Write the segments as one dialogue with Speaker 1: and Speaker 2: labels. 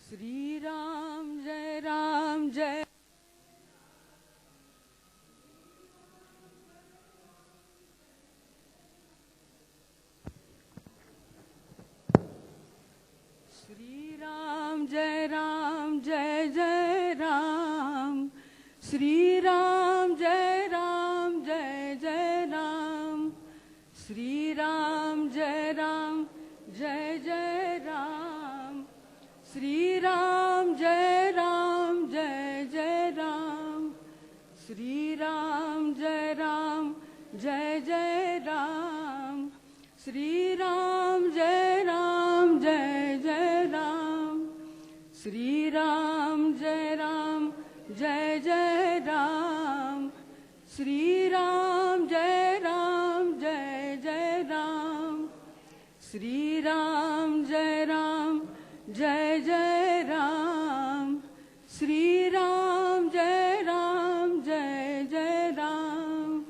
Speaker 1: श्री राम जय श्री राम जय जय राम श्री राम जय जय राम श्री राम जय जय राम श्री राम जय जय राम श्री राम जय जय राम श्री राम जय जय राम श्री राम जय जय राम श्री राम जय जय राम श्री राम जय जय राम श्री राम जय जय राम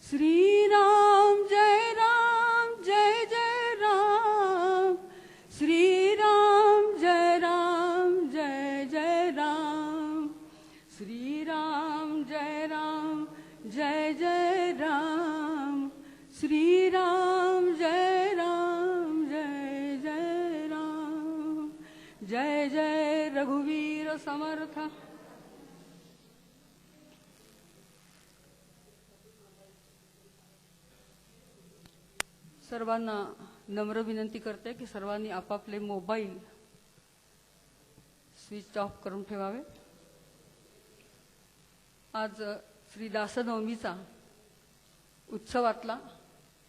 Speaker 1: श्री राम जय जय राम श्री राम जय जय राम श्री राम जय जय राम श्री राम जय जय राम जय जय रघुवीर समर्थ। सर्वांना नम्र विनंती करते की सर्वांनी आपापले मोबाईल स्विच ऑफ करून ठेवावे। आज श्री दासनवमीचा उत्सवातला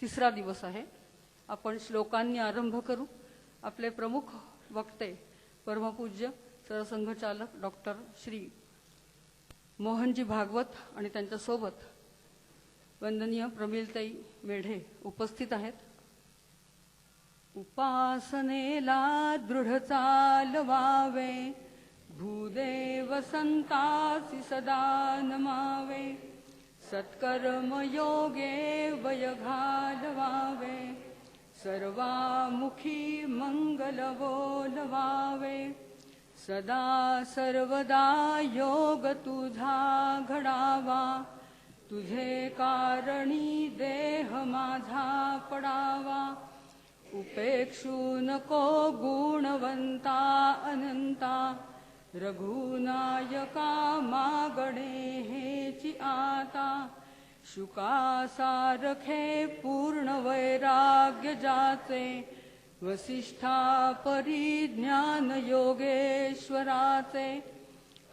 Speaker 1: तिसरा दिवस आहे। आपण श्लोकांनी आरंभ करू। आपले प्रमुख वक्ते परमपूज्य सरसंघचालक डॉक्टर श्री मोहनजी भागवत आणि त्यांच्यासोबत वंदनीय प्रमिलताई मेढे उपस्थित आहेत। उपासनेला दृढ चालवावे भूदेव संतासी सदा नमावे सत्कर्म योगे वय घालवावे सर्वामुखी मंगल बोलवावे सदा सर्वदा योग तुझा घडावा तुझे कारणी देह माझा पडावा उपेक्षू नको गुणवंता अनंता रघुनायका मागणे हेची आता शुकासारखे पूर्ण वैराग्य जाचे वसिष्ठा परिज्ञान योगेश्वराचे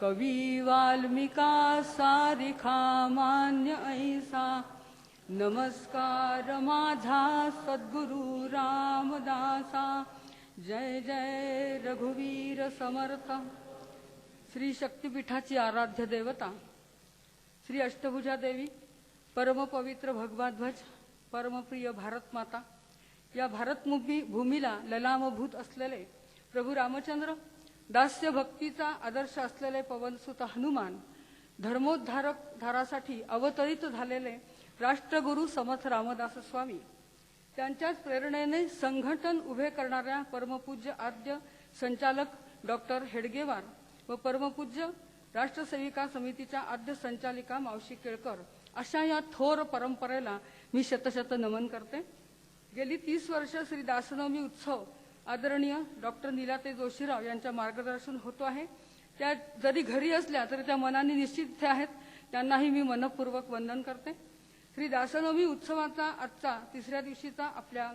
Speaker 1: कवी वाल्मिका सारिखा मान्य ऐसा नमस्कार माझा सद्गुरु रामदासा जय जय रघुवीर समर्थ। श्री शक्तिपीठाची आराध्य देवता श्री अष्टभुजा देवी परमपवित्र भगवाध्वज परमप्रिय भारत माता या भारत भूमीला ललामभूत असलेले प्रभू रामचंद्र दास्य भक्तीचा आदर्श असलेले पवनसुत हनुमान धर्मोद्धारक धारासाठी अवतरित झालेले राष्ट्रगुरु समर्थ रामदास स्वामी त्यांच्याच प्रेरणेने संघटन उभे करणाऱ्या परमपूज्य आद्य संचालक डॉक्टर हेडगेवार व परमपूज्य राष्ट्रसेविका समितीच्या आद्य संचालिका मावशी केळकर अशा या थोर परंपरेला मी शतशत नमन करते। गेली 30 वर्ष श्री दासनवमी उत्सव आदरणीय डॉक्टर नीलाताई जोशीराव यांच्या मार्गदर्शन होतो आहे। त्या जरी घरी असल्या तरी त्या मनाने निश्चित इथे आहेत। त्यांनाही मी मनपूर्वक वंदन करते। श्री दासनवमी उत्सवाचा आजचा तिसऱ्या दिवशीचा आपल्या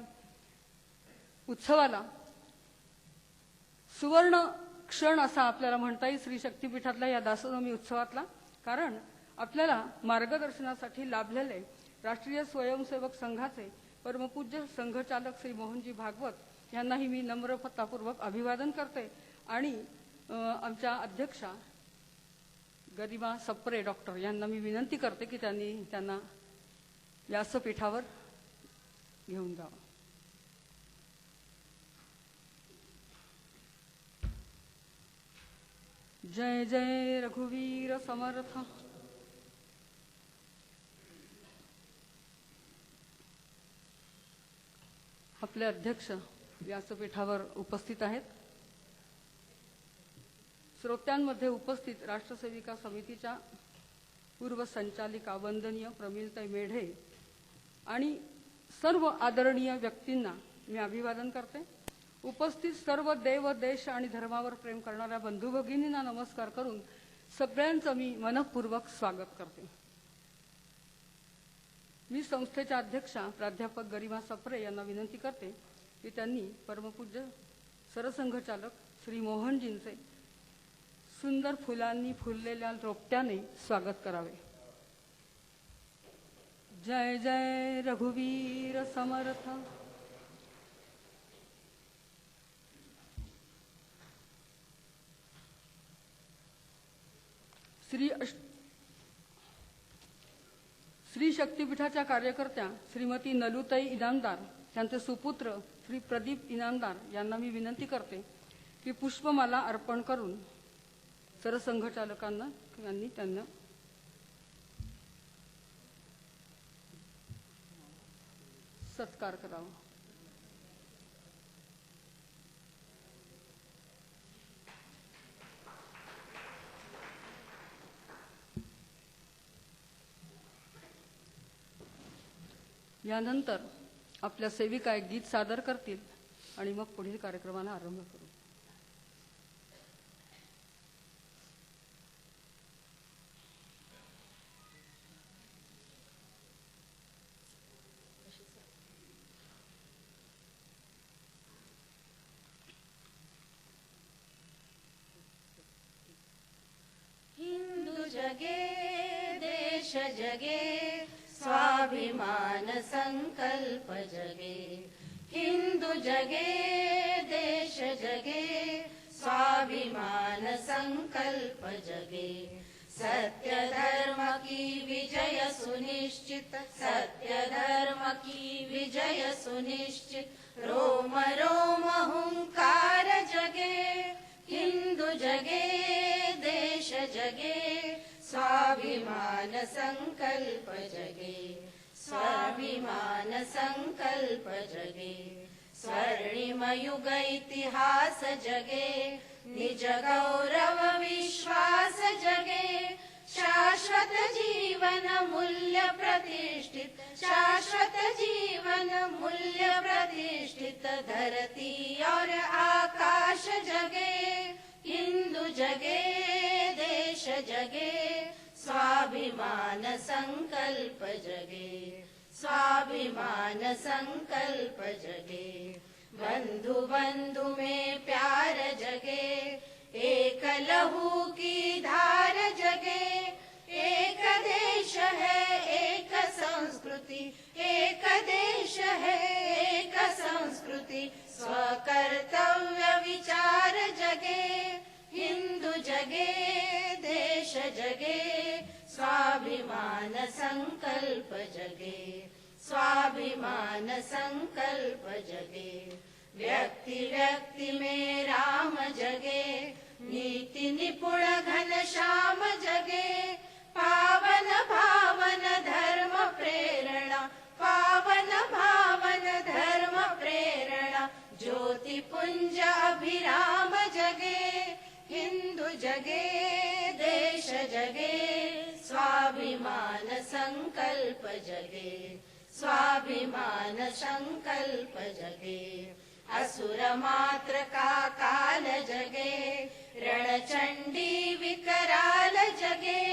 Speaker 1: उत्सवाला सुवर्ण क्षण असा आपल्याला म्हणता येईल श्री शक्तिपीठातल्या या दासनवमी उत्सवातला। कारण आपल्याला मार्गदर्शनासाठी लाभलेले राष्ट्रीय स्वयंसेवक संघाचे परमपूज्य संघचालक श्री मोहनजी भागवत यांनाही मी नम्रतापूर्वक अभिवादन करते आणि आमच्या अध्यक्षा गरिमा सप्रे डॉक्टर यांना मी विनंती करते की त्यांना व्यासपीठावर घेऊन जावं। जय जय रघुवीर समर्थ। आपले अध्यक्ष व्यासपीठावर उपस्थित आहेत। श्रोत्यांमध्ये उपस्थित राष्ट्रसेविका समितीच्या पूर्व संचालिका वंदनीय प्रमिलताई मेढे आणि सर्व आदरणीय व्यक्तींना मी अभिवादन करते. उपस्थित सर्व देव, देश आणि धर्मावर प्रेम करणाऱ्या बंधू भगिनींना नमस्कार करून सगळ्यांचं मी मनःपूर्वक स्वागत करते. मी संस्थेच्या अध्यक्षा प्राध्यापक गरिमा सप्रे यांना विनंती करते की त्यांनी परमपूज्य सरसंघचालक श्री मोहनजींचे सुंदर फुलांनी फुललेल्या रोपट्याने स्वागत करावे. जय जय रघुवीर समर्थ. श्री शक्तीपीठाच्या कार्यकर्त्या श्रीमती नलुताई इनामदार त्यांचे सुपुत्र श्री प्रदीप इनामदार यांना मी विनंती करते की पुष्पमाला अर्पण करून सरसंघचालकांना त्यांना सत्कार करावा. यानंतर आपल्या सेविका एक गीत सादर करतील आणि मग पुढील कार्यक्रमाला आरंभ करू.
Speaker 2: हिंदू जगे देश जगे स्वाभिमान संकल्प जगे. हिंदू जगे देश जगे स्वाभिमान संकल्प जगे. सत्य धर्म की विजय सुनिश्चित, सत्य धर्म की विजय सुनिश्चित. रोम रोम हुंकार जगे. हिंदू जगे देश जगे स्वाभिमान संकल्प जगे. स्वाभिमान संकल्प जगे. स्वर्णिम युग इतिहास जगे. निज गौरव विश्वास जगे. शाश्वत जीवन मूल्य प्रतिष्ठित, शाश्वत जीवन मूल्य प्रतिष्ठित. धरती और आकाश जगे. हिंदू जगे देश जगे स्वाभिमान संकल्प जगे. स्वाभिमान संकल्प जगे. बंधु बंधु में प्यार जगे. एक लहू की धार जगे. एक देश है एक संस्कृति, एक देश है एक संस्कृति. स्वकर्तव्य विचार जगे. हिंदू जगे देश जगे स्वाभिमान संकल्प जगे. स्वाभिमान संकल्प जगे. व्यक्ति व्यक्ति में राम जगे. नीति निपुण घनश्याम जगे. पावन भावन धर्म प्रेरणा, पावन भावन धर्म प्रेरणा. ज्योति पुंज अभिराम जगे. हिंदू जगे देश जगे स्वाभिमान संकल्प जगे. स्वाभिमान संकल्प जगे. असुर मात्र का काल जगे. रणचंडी विकराल जगे.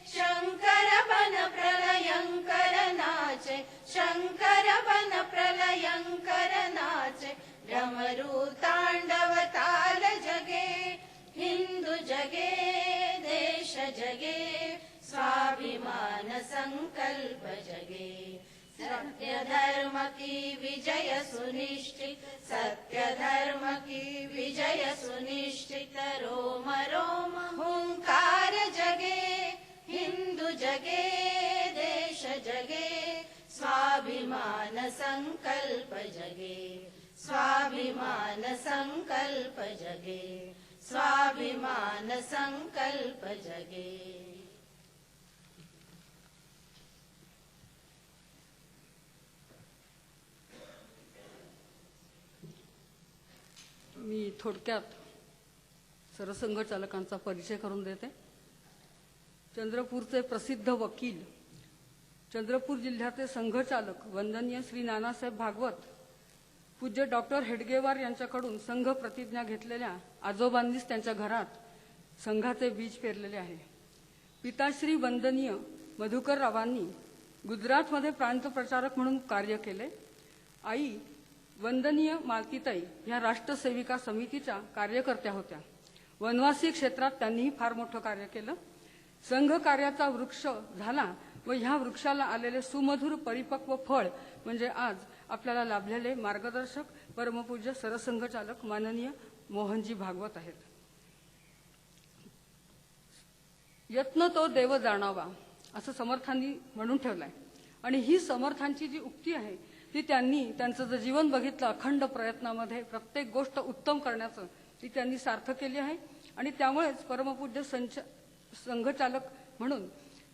Speaker 2: शंकर बन प्रलयंकर नाचे. शंकर बन प्रलयंकर नाचे. डमरू तांडव ताल जगे. हिंदू जगे देश जगे स्वाभिमान संकल्प जगे. सत्य धर्म की विजय सुनिश्चित, सत्य धर्म की विजय सुनिश्चित. रोम रोम हुंकार जगे. हिंदू जगे देश जगे स्वाभिमान संकल्प जगे. स्वाभिमान संकल्प जगे. स्वाभिमान संकल्प जगे.
Speaker 1: मी थोडक्यात सरसंघ चालकांचा परिचय करून देते. चंद्रपूरचे प्रसिद्ध वकील, चंद्रपूर जिल्ह्याचे संघचालक वंदनीय श्री नानासाहेब भागवत, पूज्य डॉक्टर हेडगेवार यांच्याकडून संघ प्रतिज्ञा घेतलेल्या आजोबांनीच त्यांच्या घरात संघाचे बीज पेरलेले आहे. पिताश्री वंदनीय मधुकर रावांनी गुजरातमध्ये प्रांतप्रचारक म्हणून कार्य केले. आई वंदनीय मालतीताई ह्या राष्ट्रसेविका समितीच्या कार्यकर्त्या होत्या. वनवासी क्षेत्रात त्यांनीही फार मोठं कार्य केलं. संघ कार्याचा वृक्ष झाला व ह्या वृक्षाला आलेले सुमधुर परिपक्व फळ म्हणजे आज आपल्याला लाभलेले मार्गदर्शक परमपूज्य सरसंघ चालक माननीय मोहनजी भागवत आहेत. यत्न तो देव जाणावा असं समर्थांनी म्हणून ठेवलंय आणि ही समर्थांची जी उक्ती आहे ती त्यांनी त्यांचं जे जीवन बघितलं अखंड प्रयत्नामध्ये प्रत्येक गोष्ट उत्तम करण्याचं ती त्यांनी सार्थ केली आहे आणि त्यामुळेच परमपूज्य संघचालक म्हणून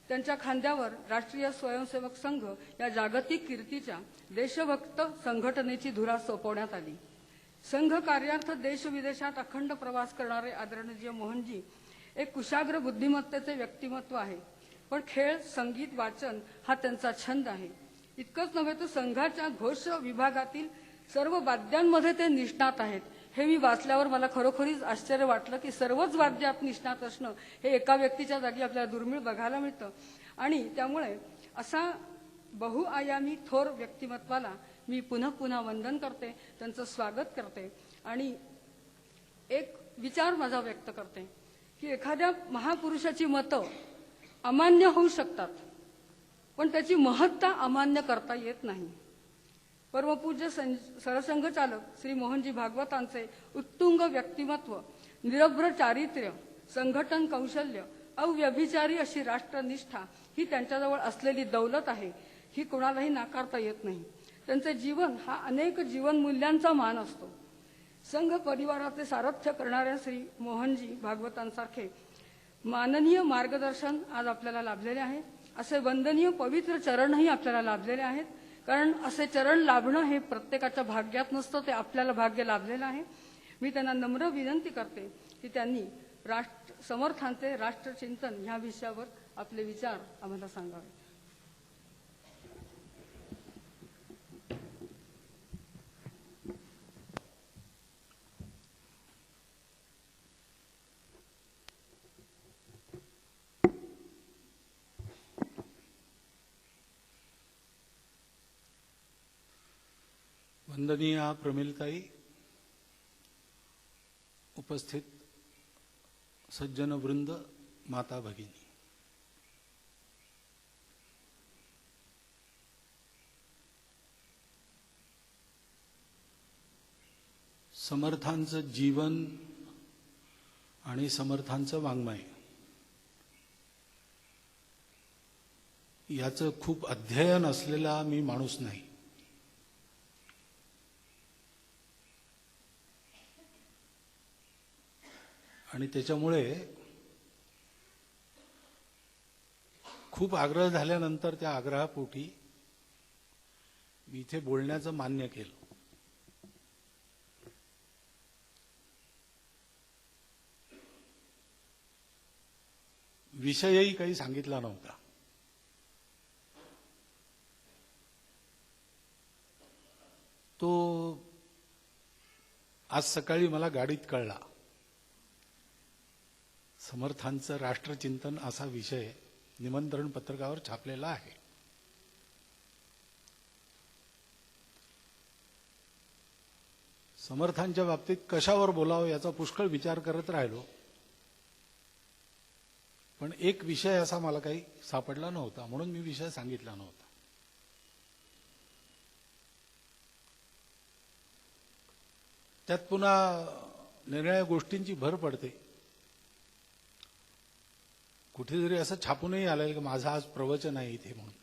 Speaker 1: त्यांच्या खांद्यावर राष्ट्रीय स्वयंसेवक संघ या जागतिक कीर्तीच्या देशभक्त संघटनेची धुरा सोपवण्यात आली. संघ कार्यार्थ देश विदेशात अखंड प्रवास करणारे आदरणीय मोहनजी एक कुशाग्र बुद्धिमत्तेचे व्यक्तिमत्व आहे. पण खेळ, संगीत, वाचन हा त्यांचा छंद आहे. इतकंच नव्हे तर संघाच्या घोष विभागातील सर्व वाद्यांमध्ये ते निष्णात आहेत. हे मी वाचल्यावर मला खरोखरीच आश्चर्य वाटलं की सर्वच वाद्यात निष्णात असणं हे एका व्यक्तीच्या जागी आपल्याला दुर्मिळ बघायला मिळतं. आणि त्यामुळे असा बहुआयामी थोर व्यक्तिमत्वाला मी पुन्हा पुन्हा वंदन करते, त्यांचं स्वागत करते आणि एक विचार माझा व्यक्त करते की एखाद्या महापुरुषाची मतं अमान्य होऊ शकतात पण त्याची महत्ता अमान्य करता येत नाही. परमपूज्य सरसंघ चालक श्री मोहनजी भागवतांचे उत्तुंग व्यक्तिमत्व, निरभ्र चारित्र्य, संघटन कौशल्य, अव्यभिचारी अशी राष्ट्रनिष्ठा ही त्यांच्याजवळ असलेली दौलत आहे. ही कोणालाही नाकारता येत नाही. त्यांचे जीवन हा अनेक जीवनमूल्यांचा मान असतो. संघ परिवाराचे सारथ्य करणाऱ्या श्री मोहनजी भागवतांसारखे माननीय मार्गदर्शन आज आपल्याला लाभलेले आहे. असे वंदनीय पवित्र चरणही आपल्याला लाभलेले आहेत. कारण असे चरण लाभणं हे प्रत्येकाच्या भाग्यात नसतं, ते आपल्याला भाग्य लाभलेलं आहे. मी त्यांना नम्र विनंती करते की त्यांनी समर्थांचे राष्ट्रचिंतन ह्या विषयावर आपले विचार आम्हाला सांगावे.
Speaker 3: वंदनीय प्रमिलताई, उपस्थित सज्जन वृंद, माता भगिनी, समर्थांचं जीवन आणि समर्थांचं वाङ्मय याचं खूप अध्ययन असलेला मी माणूस नाही. आणि त्याच्यामुळे खूप आग्रह झाल्यानंतर त्या आग्रहापोटी मी इथे बोलण्याचं मान्य केलं. विषयही काही सांगितला नव्हता. तो आज सकाळी मला गाडीत कळला. समर्थांचं राष्ट्रचिंतन असा विषय निमंत्रण पत्रकावर छापलेला आहे. समर्थांच्या बाबतीत कशावर बोलावं याचा पुष्कळ विचार करत राहिलो, पण एक विषय असा मला काही सापडला नव्हता, म्हणून मी विषय सांगितला नव्हता. त्यात पुन्हा निरनिराळ्या गोष्टींची भर पडते. कुठेतरी असं छापूनही आलेलं की माझं आज प्रवचन आहे इथे म्हणून.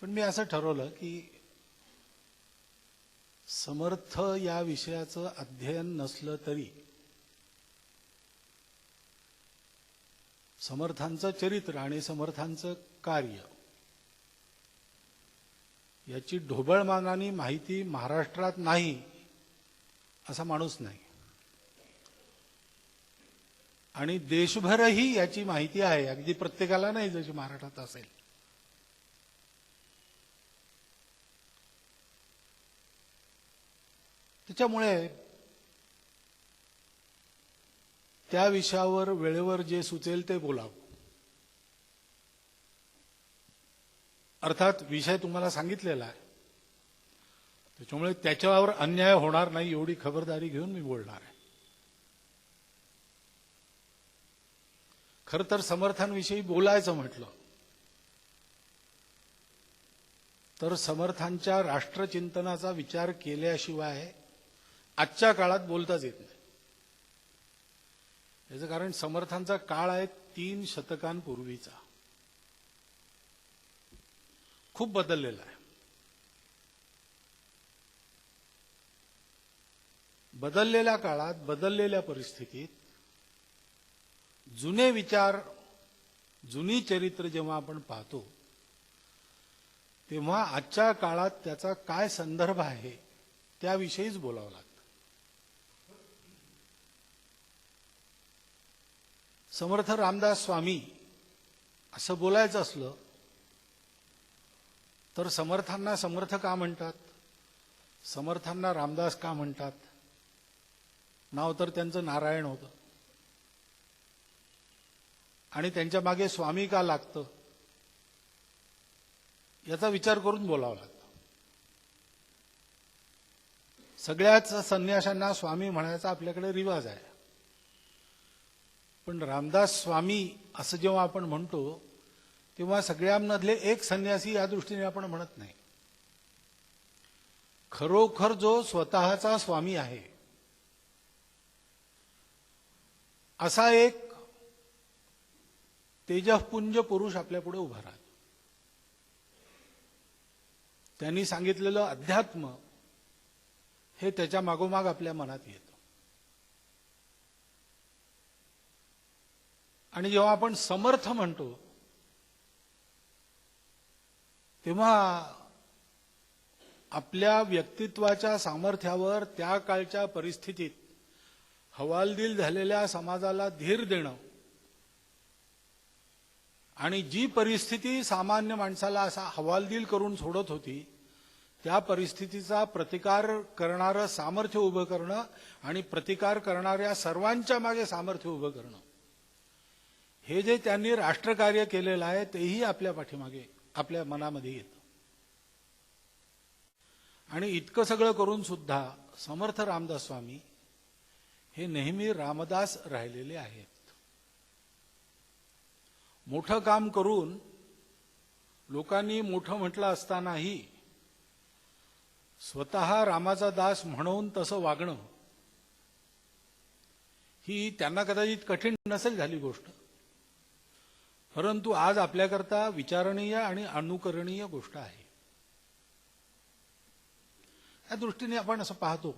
Speaker 3: पण मी असं ठरवलं की समर्थ या विषयाचं अध्ययन नसलं तरी समर्थांचं चरित्र आणि समर्थांचं कार्य याची ढोबळमानाने माहिती महाराष्ट्रात नाही असा माणूस नाही. आणि देशभरही याची माहिती आहे, अगदी प्रत्येकाला नाही जशी महाराष्ट्रात असेल. त्याच्यामुळे त्या विषयावर वेळेवर जे सुचेल ते बोलावं. अर्थात विषय तुम्हाला सांगितलेला आहे, त्याच्यामुळे त्याच्यावर अन्याय होणार नाही एवढी खबरदारी घेऊन मी बोलणार आहे. खरं तर समर्थांविषयी बोलायचं म्हटलं तर समर्थांच्या राष्ट्रचिंतनाचा विचार केल्याशिवाय आजच्या काळात बोलताच येत नाही. याचं कारण समर्थांचा काळ आहे 3 शतकांपूर्वीचा. खूप बदललेला आहे. बदललेल्या काळात, बदललेल्या परिस्थितीत जुने विचार, जुनी चरित्र जेव्हा आपण पाहतो तेव्हा आजच्या काळात त्याचा काय संदर्भ आहे त्याविषयीच बोलावं लागतं. समर्थ रामदास स्वामी असं बोलायचं असलं तर समर्थांना समर्थ का म्हणतात, समर्थांना रामदास का म्हणतात? नाव तर त्यांचं नारायण होतं आणि त्यांच्या मागे स्वामी का लागतं याचा विचार करून बोलावं लागतं. सगळ्याच संन्याशांना स्वामी म्हणायचा आपल्याकडे रिवाज आहे, पण रामदास स्वामी असं जेव्हा आपण म्हणतो तेव्हा सगळ्यांमधले एक संन्यासी या दृष्टीने आपण म्हणत नाही. खरोखर जो स्वतःचा स्वामी आहे असा एक तेजःपुंज पुरुष आपल्या पुढे उभा राहतो. त्यांनी सांगितलेलं अध्यात्म हे त्याच्या मागोमाग आपल्या मनात येतं. आणि जेव्हा आपण समर्थ म्हणतो तेव्हा आपल्या व्यक्तित्वाच्या सामर्थ्यावर त्या काळच्या परिस्थितीत हवालदिल झालेल्या समाजाला धीर देणं आणि जी परिस्थिती सामान्य माणसाला असा हवालदिल करून सोडत होती त्या परिस्थितीचा प्रतिकार करणारं सामर्थ्य उभं करणं आणि प्रतिकार करणाऱ्या सर्वांच्या मागे सामर्थ्य उभं करणं, हे जे त्यांनी राष्ट्रकार्य केलेलं आहे तेही आपल्या पाठीमागे आपल्या मनामध्ये येतं. आणि इतकं सगळं करून सुद्धा समर्थ रामदास स्वामी हे नेहमी रामदास राहिलेले आहेत. मोठं काम करून लोकांनी मोठं म्हटलं असतानाही स्वतः रामाचा दास म्हणून तसं वागणं ही त्यांना कदाचित कठीण नसेल झाली गोष्ट, परंतु आज आपल्याकरता विचारणीय आणि अनुकरणीय गोष्ट आहे. या दृष्टीने आपण असं पाहतो,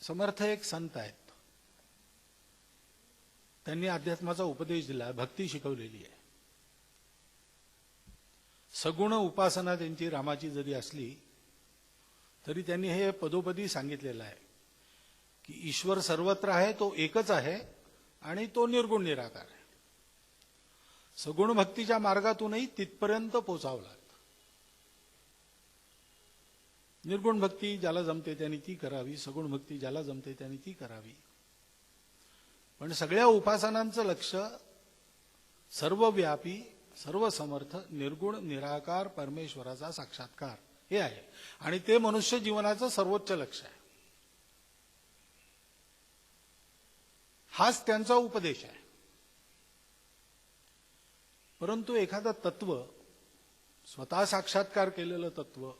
Speaker 3: समर्थ एक संत आहेत, त्यांनी अध्यात्माचा उपदेश दिला, भक्ती शिकवलेली आहे. सगुण उपासना त्यांची रामाची जरी असली तरी त्यांनी हे पदोपदी सांगितलेलं आहे की ईश्वर सर्वत्र आहे, तो एकच आहे आणि तो निर्गुण निराकार आहे. सगुण भक्तीच्या मार्गातूनही तिथपर्यंत पोचावं लागतं. निर्गुण भक्ती ज्याला जमते त्यांनी ती करावी, सगुण भक्ती ज्याला जमते त्यांनी ती करावी. पण सगळ्या उपासनांचं लक्ष सर्वव्यापी, सर्वसमर्थ, निर्गुण निराकार परमेश्वराचा साक्षात्कार हे आहे आणि ते मनुष्य जीवनाचं सर्वोच्च लक्ष आहे. हाच त्यांचा उपदेश आहे. परंतु एखादं तत्व, स्वतः साक्षात्कार केलेलं तत्व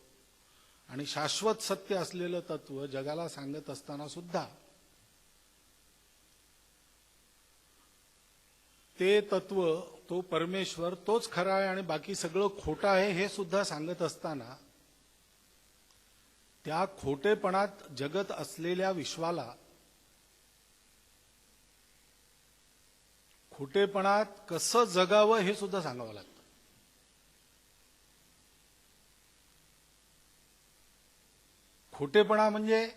Speaker 3: आणि शाश्वत सत्य असलेलं तत्व जगाला सांगत असताना सुद्धा ते तत्व, तो परमेश्वर तोच खरा आहे आणि बाकी सगळं खोटं आहे हे सुद्धा सांगत असताना त्या खोटेपणात जगत असलेल्या विश्वाला, खोटेपणात कसं जगावं हे सुद्धा सांगावं लागतं. खोटेपणा म्हणजे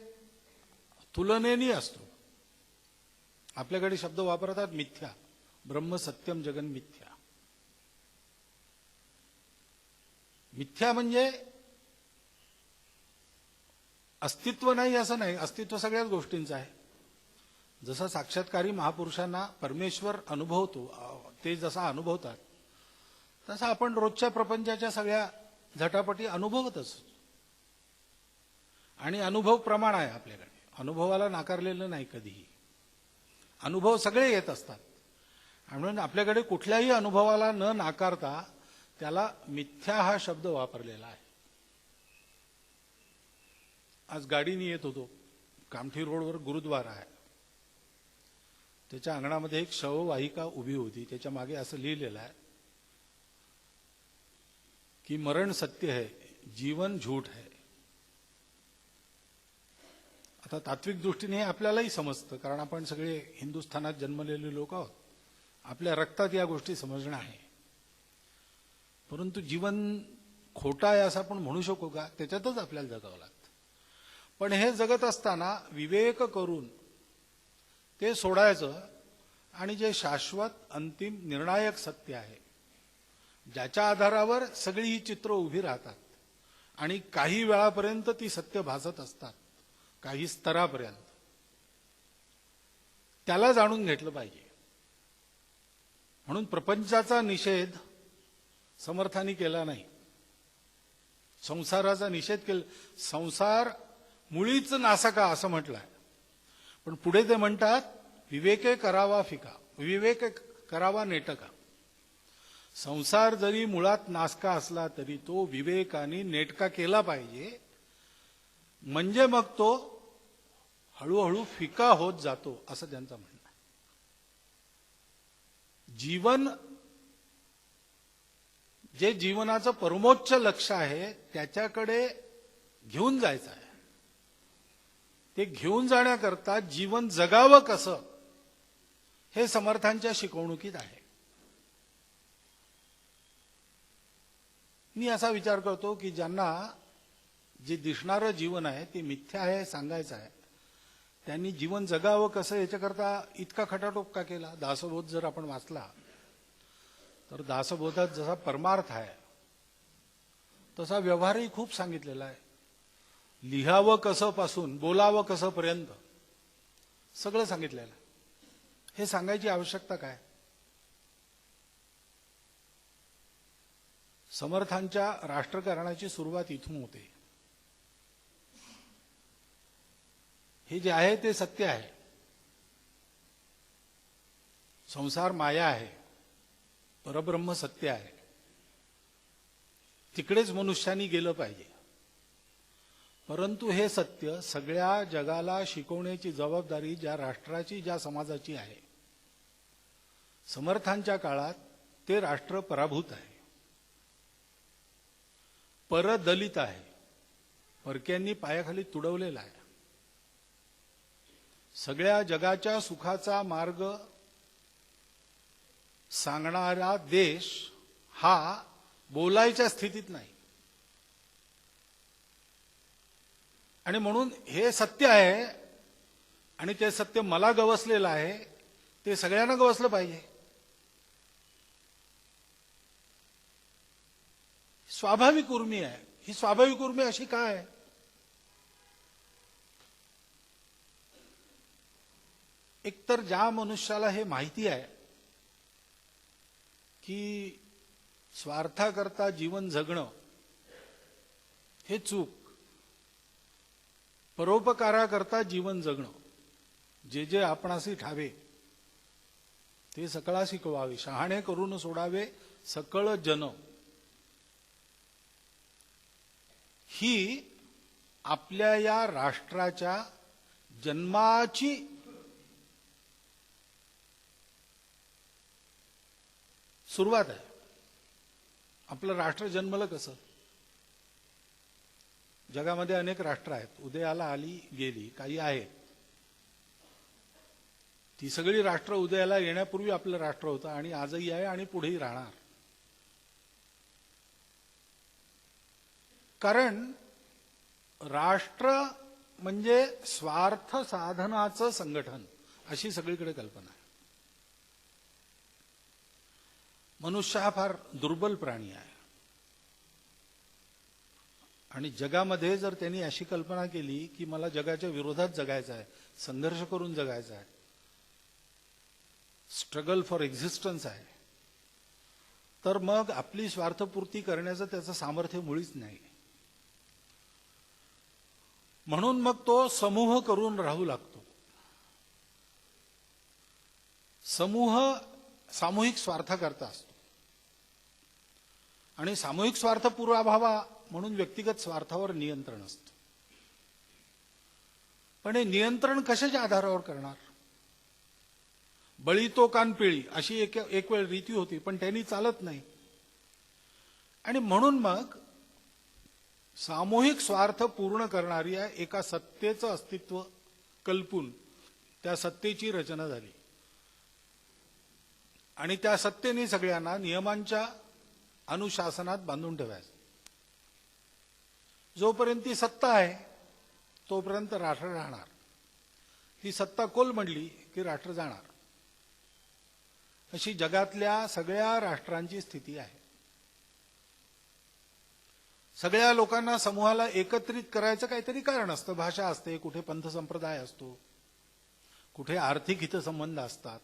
Speaker 3: तुलनेनी असतो. आपल्याकडे शब्द वापरतात मिथ्या, ब्रह्म सत्यम जगन मिथ्या. मिथ्या म्हणजे अस्तित्व नाही असं नाही, अस्तित्व सगळ्याच गोष्टींचं आहे. जसं साक्षात्कारी महापुरुषांना परमेश्वर अनुभवतो, ते जसा अनुभवतात तसा आपण रोजच्या प्रपंचाच्या सगळ्या झटापटी अनुभवत असतो. आणि अनुभव प्रमाण आहे आपल्याकडे, अनुभवाला नाकारलेलं नाही कधीही. अनुभव सगळे येत असतात. म्हणून आपल्याकडे कुठल्याही अनुभवाला न नाकारता त्याला मिथ्या हा शब्द वापरलेला आहे. आज गाडीने येत होतो, कामठी रोडवर गुरुद्वारा आहे. त्याच्या अंगणामध्ये एक शववाहिका उभी होती. त्याच्या मागे असं लिहिलेलं आहे की मरण सत्य है, जीवन झूठ है. आता तात्विक दृष्टीने हे आपल्यालाही समजतं, कारण आपण सगळे हिंदुस्थानात जन्मलेले लोक आहोत. आपल्या रक्तात या गोष्टी समजणं आहे. परंतु जीवन खोटं आहे असं आपण म्हणू शकू का? त्याच्यातच आपल्याला जगावं लागतं. पण हे जगत असताना विवेक करून ते सोडायचं आणि जे शाश्वत अंतिम निर्णायक सत्य आहे, ज्याच्या आधारावर सगळी ही चित्र उभी राहतात आणि काही वेळापर्यंत ती सत्य भासत असतात, काही स्तरापर्यंत, त्याला जाणून घेतलं पाहिजे. म्हणून प्रपंचाचा निषेध समर्थांनी केला नाही, संसाराचा निषेध केला. संसार मुळीच नासका असं म्हटलंय. पण पुढे ते म्हणतात विवेके करावा फिका, विवेक करावा नेटका. संसार जरी मुळात नासका असला तरी तो विवेकाने नेटका केला पाहिजे, म्हणजे मग तो हळूहळू फिका होत जातो, असं त्यांचं म्हणणं आहे. जीवन जे जीवनाचं परमोच्च लक्ष्य आहे त्याच्याकडे घेऊन जायचं आहे. ते घेऊन जाण्याकरता जीवन जगावं कसं हे समर्थांच्या शिकवणुकीत आहे. मी असा विचार करतो की ज्यांना जे दिसणारं जीवन आहे ते मिथ्या आहे सांगायचं आहे, त्यांनी जीवन जगावं कसं याच्याकरता इतका खटाटोप का केला? दासबोध जर आपण वाचला तर दासबोधात जसा परमार्थ आहे तसा व्यवहारही खूप सांगितलेला आहे. लिहावं कसं पासून बोलावं कसं पर्यंत सगळं सांगितलेलं आहे. हे सांगायची आवश्यकता काय? समर्थांच्या राष्ट्रकारणाची सुरुवात इथून होते. हे जे आहे ते सत्य आहे. संसार माया आहे, परब्रह्म सत्य आहे. तिकडेच मनुष्यानी गेलं पाहिजे. परंतु हे सत्य सगळ्या जगाला शिकवण्याची जबाबदारी ज्या राष्ट्राची, ज्या समाजाची आहे. समर्थांच्या काळात ते राष्ट्र पराभूत आहे, परदलित आहे, परक्यांनी पायाखाली तुडवलेला आहे. सगळ्या जगाच्या सुखाचा मार्ग सांगणारा देश हा बोलायच्या स्थितीत नाही. आणि म्हणून हे सत्य आहे आणि ते सत्य मला गवसलेलं आहे, ते सगळ्यांना गवसलं पाहिजे. स्वाभाविक उर्मी आहे. ही स्वाभाविक उर्मी अशी काय आहे? एकतर ज्या मनुष्याला हे माहिती आहे की स्वार्थाकरता जीवन जगणं हे चूक, परोपकाराकरता जीवन जगणं, जे जे आपणासी ठावे ते सकळा शिकवावे, शहाणे करून सोडावे सकळ जन, ही आपल्या या राष्ट्राच्या जन्माची सुरुवात आहे. आपलं राष्ट्र जन्मलं कसं? जगामध्ये अनेक राष्ट्र आहेत, उदयाला आली गेली, काही आहेत. ती सगळी राष्ट्र उदयाला येण्यापूर्वी आपलं राष्ट्र होतं आणि आजही आहे आणि पुढेही राहणार. कारण राष्ट्र म्हणजे स्वार्थ साधनाचं संघटन, अशी सगळीकडे कल्पना आहे. मनुष्य हा फार दुर्बल प्राणी आहे आणि जगामध्ये जर त्यांनी अशी कल्पना केली की मला जगाच्या विरोधात जगायचं आहे, संघर्ष करून जगायचं आहे, स्ट्रगल फॉर एक्झिस्टन्स आहे, तर मग आपली स्वार्थपूर्ती करण्याचं त्याचं सामर्थ्य मुळीच नाही. म्हणून मग तो समूह करून राहू लागतो. समूह सामूहिक स्वार्थाकरता असतो आणि सामूहिक स्वार्थ पुराभावा म्हणून व्यक्तिगत स्वार्थावर नियंत्रण असतं. पण हे नियंत्रण कशाच्या आधारावर करणार? बळी तो कान पिळी अशी एक वेळ रीती होती, पण त्यांनी चालत नाही. आणि म्हणून मग सामूहिक स्वार्थ पूर्ण करणारी एका सत्तेचं अस्तित्व कल्पून त्या सत्तेची रचना झाली आणि त्या सत्तेने सगळ्यांना नियमांच्या अनुशासनात बांधून ठेवायचं. जोपर्यंत ती सत्ता आहे तोपर्यंत राष्ट्र राहणार. ही सत्ता कोलमडली की राष्ट्र जाणार. अशी जगातल्या सगळ्या राष्ट्रांची स्थिती आहे. सगळ्या लोकांना समूहाला एकत्रित करायचं काहीतरी कारण असतं. भाषा असते, कुठे पंथ संप्रदाय असतो, कुठे आर्थिक हितसंबंध असतात.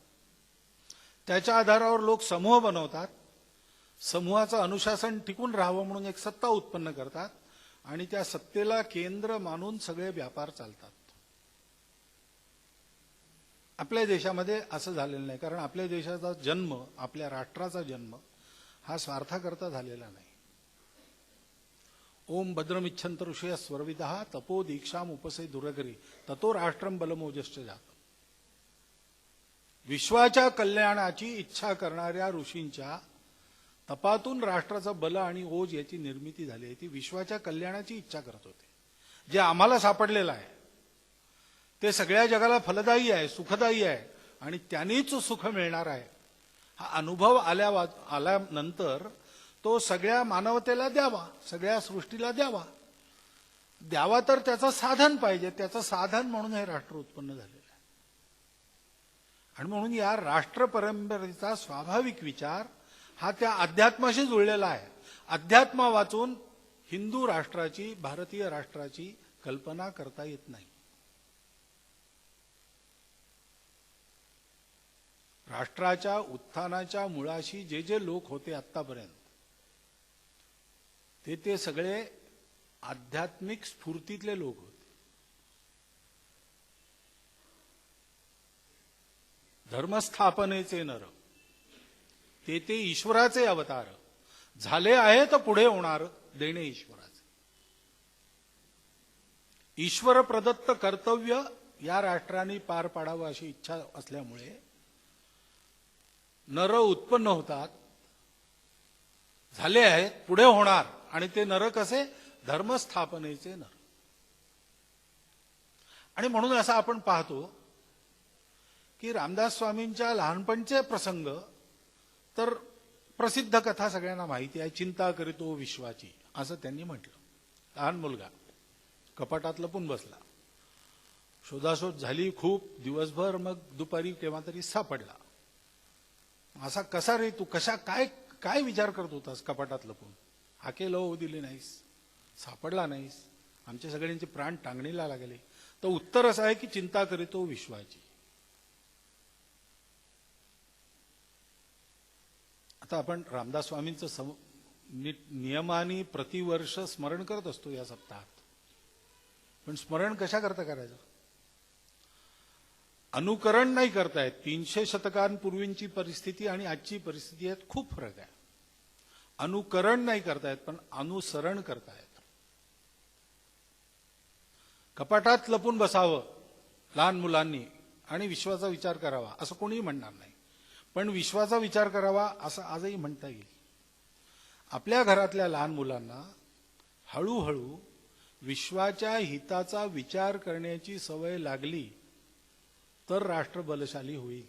Speaker 3: त्याच्या आधारावर लोक समूह बनवतात. समूहाचं अनुशासन टिकून राहावं म्हणून एक सत्ता उत्पन्न करतात आणि त्या सत्तेला केंद्र मानून सगळे व्यापार चालतात. आपल्या देशामध्ये असं झालेलं नाही, कारण आपल्या देशाचा जन्म, आपल्या राष्ट्राचा जन्म हा स्वार्थाकरता झालेला नाही. ओम भद्रमिच्छंत ऋषय स्वर्विदः तपो दीक्षाम उपसे दुरगरी ततो राष्ट्रम बलमोजश्च जात. विश्वाच्या कल्याणाची इच्छा करणाऱ्या ऋषींच्या तपातून राष्ट्राचं बल आणि ओज याची निर्मिती झाली आहे. ती विश्वाच्या कल्याणाची इच्छा करत होते. जे आम्हाला सापडलेलं आहे ते सगळ्या जगाला फलदायी आहे, सुखदायी आहे आणि त्यांनीच सुख मिळणार आहे. हा अनुभव आल्यानंतर तो सगळ्या मानवतेला द्यावा, सगळ्या सृष्टीला द्यावा. द्यावा तर त्याचं साधन पाहिजे. त्याचं साधन म्हणून हे राष्ट्र उत्पन्न झालेलं आहे. आणि म्हणून या राष्ट्र परंपरेचा स्वाभाविक विचार हा त्या अध्यात्माशी जुळलेला आहे. अध्यात्म वाचून हिंदू राष्ट्राची, भारतीय राष्ट्राची कल्पना करता येत नाही. राष्ट्राच्या उत्थानाच्या मुळाशी जे जे लोक होते आतापर्यंत ते सगळे आध्यात्मिक स्फूर्तीतले लोक होते. धर्मस्थापनेचे नर ते ईश्वराचे अवतार झाले आहे तर पुढे होणार देणे ईश्वराचे. ईश्वर प्रदत्त कर्तव्य या राष्ट्राने पार पाडावं अशी इच्छा असल्यामुळे नर उत्पन्न होतात, झाले आहेत, पुढे होणार. आणि ते नर कसे? धर्मस्थापनेचे नर. आणि म्हणून असं आपण पाहतो की रामदास स्वामींच्या लहानपणचे प्रसंग तर प्रसिद्ध कथा सगळ्यांना माहिती आहे. चिंता करीतो विश्वाची असं त्यांनी म्हटलं. लहान मुलगा कपाटात लपून बसला, शोधाशोध झाली खूप दिवसभर, मग दुपारी केव्हा तरी सापडला. असा कसा रे तू, कशा काय काय विचार करत होतास कपाटात लपून? हाके लव दिली नाहीस, सापडला नाहीस, आमच्या सगळ्यांचे प्राण टांगणीला लागले. तर उत्तर असं आहे की चिंता करीतो विश्वाची. आता आपण रामदास स्वामींचं नियमाने प्रतिवर्ष स्मरण करत असतो या सप्ताहात. पण स्मरण कशा करता करायचं? अनुकरण नाही करतायत. 300 शतकांपूर्वींची परिस्थिती आणि आजची परिस्थिती यात खूप फरक आहे. अनुकरण नाही करतायत पण अनुसरण करतायत. कपाटात लपून बसावं लहान मुलांनी आणि विश्वाचा विचार करावा असं कोणीही म्हणणार नाही, पण विश्वाचा विचार करावा असं आजही म्हणता येईल. आपल्या घरातल्या लहान मुलांना हळूहळू विश्वाच्या हिताचा विचार करण्याची सवय लागली तर राष्ट्र बलशाली होईल.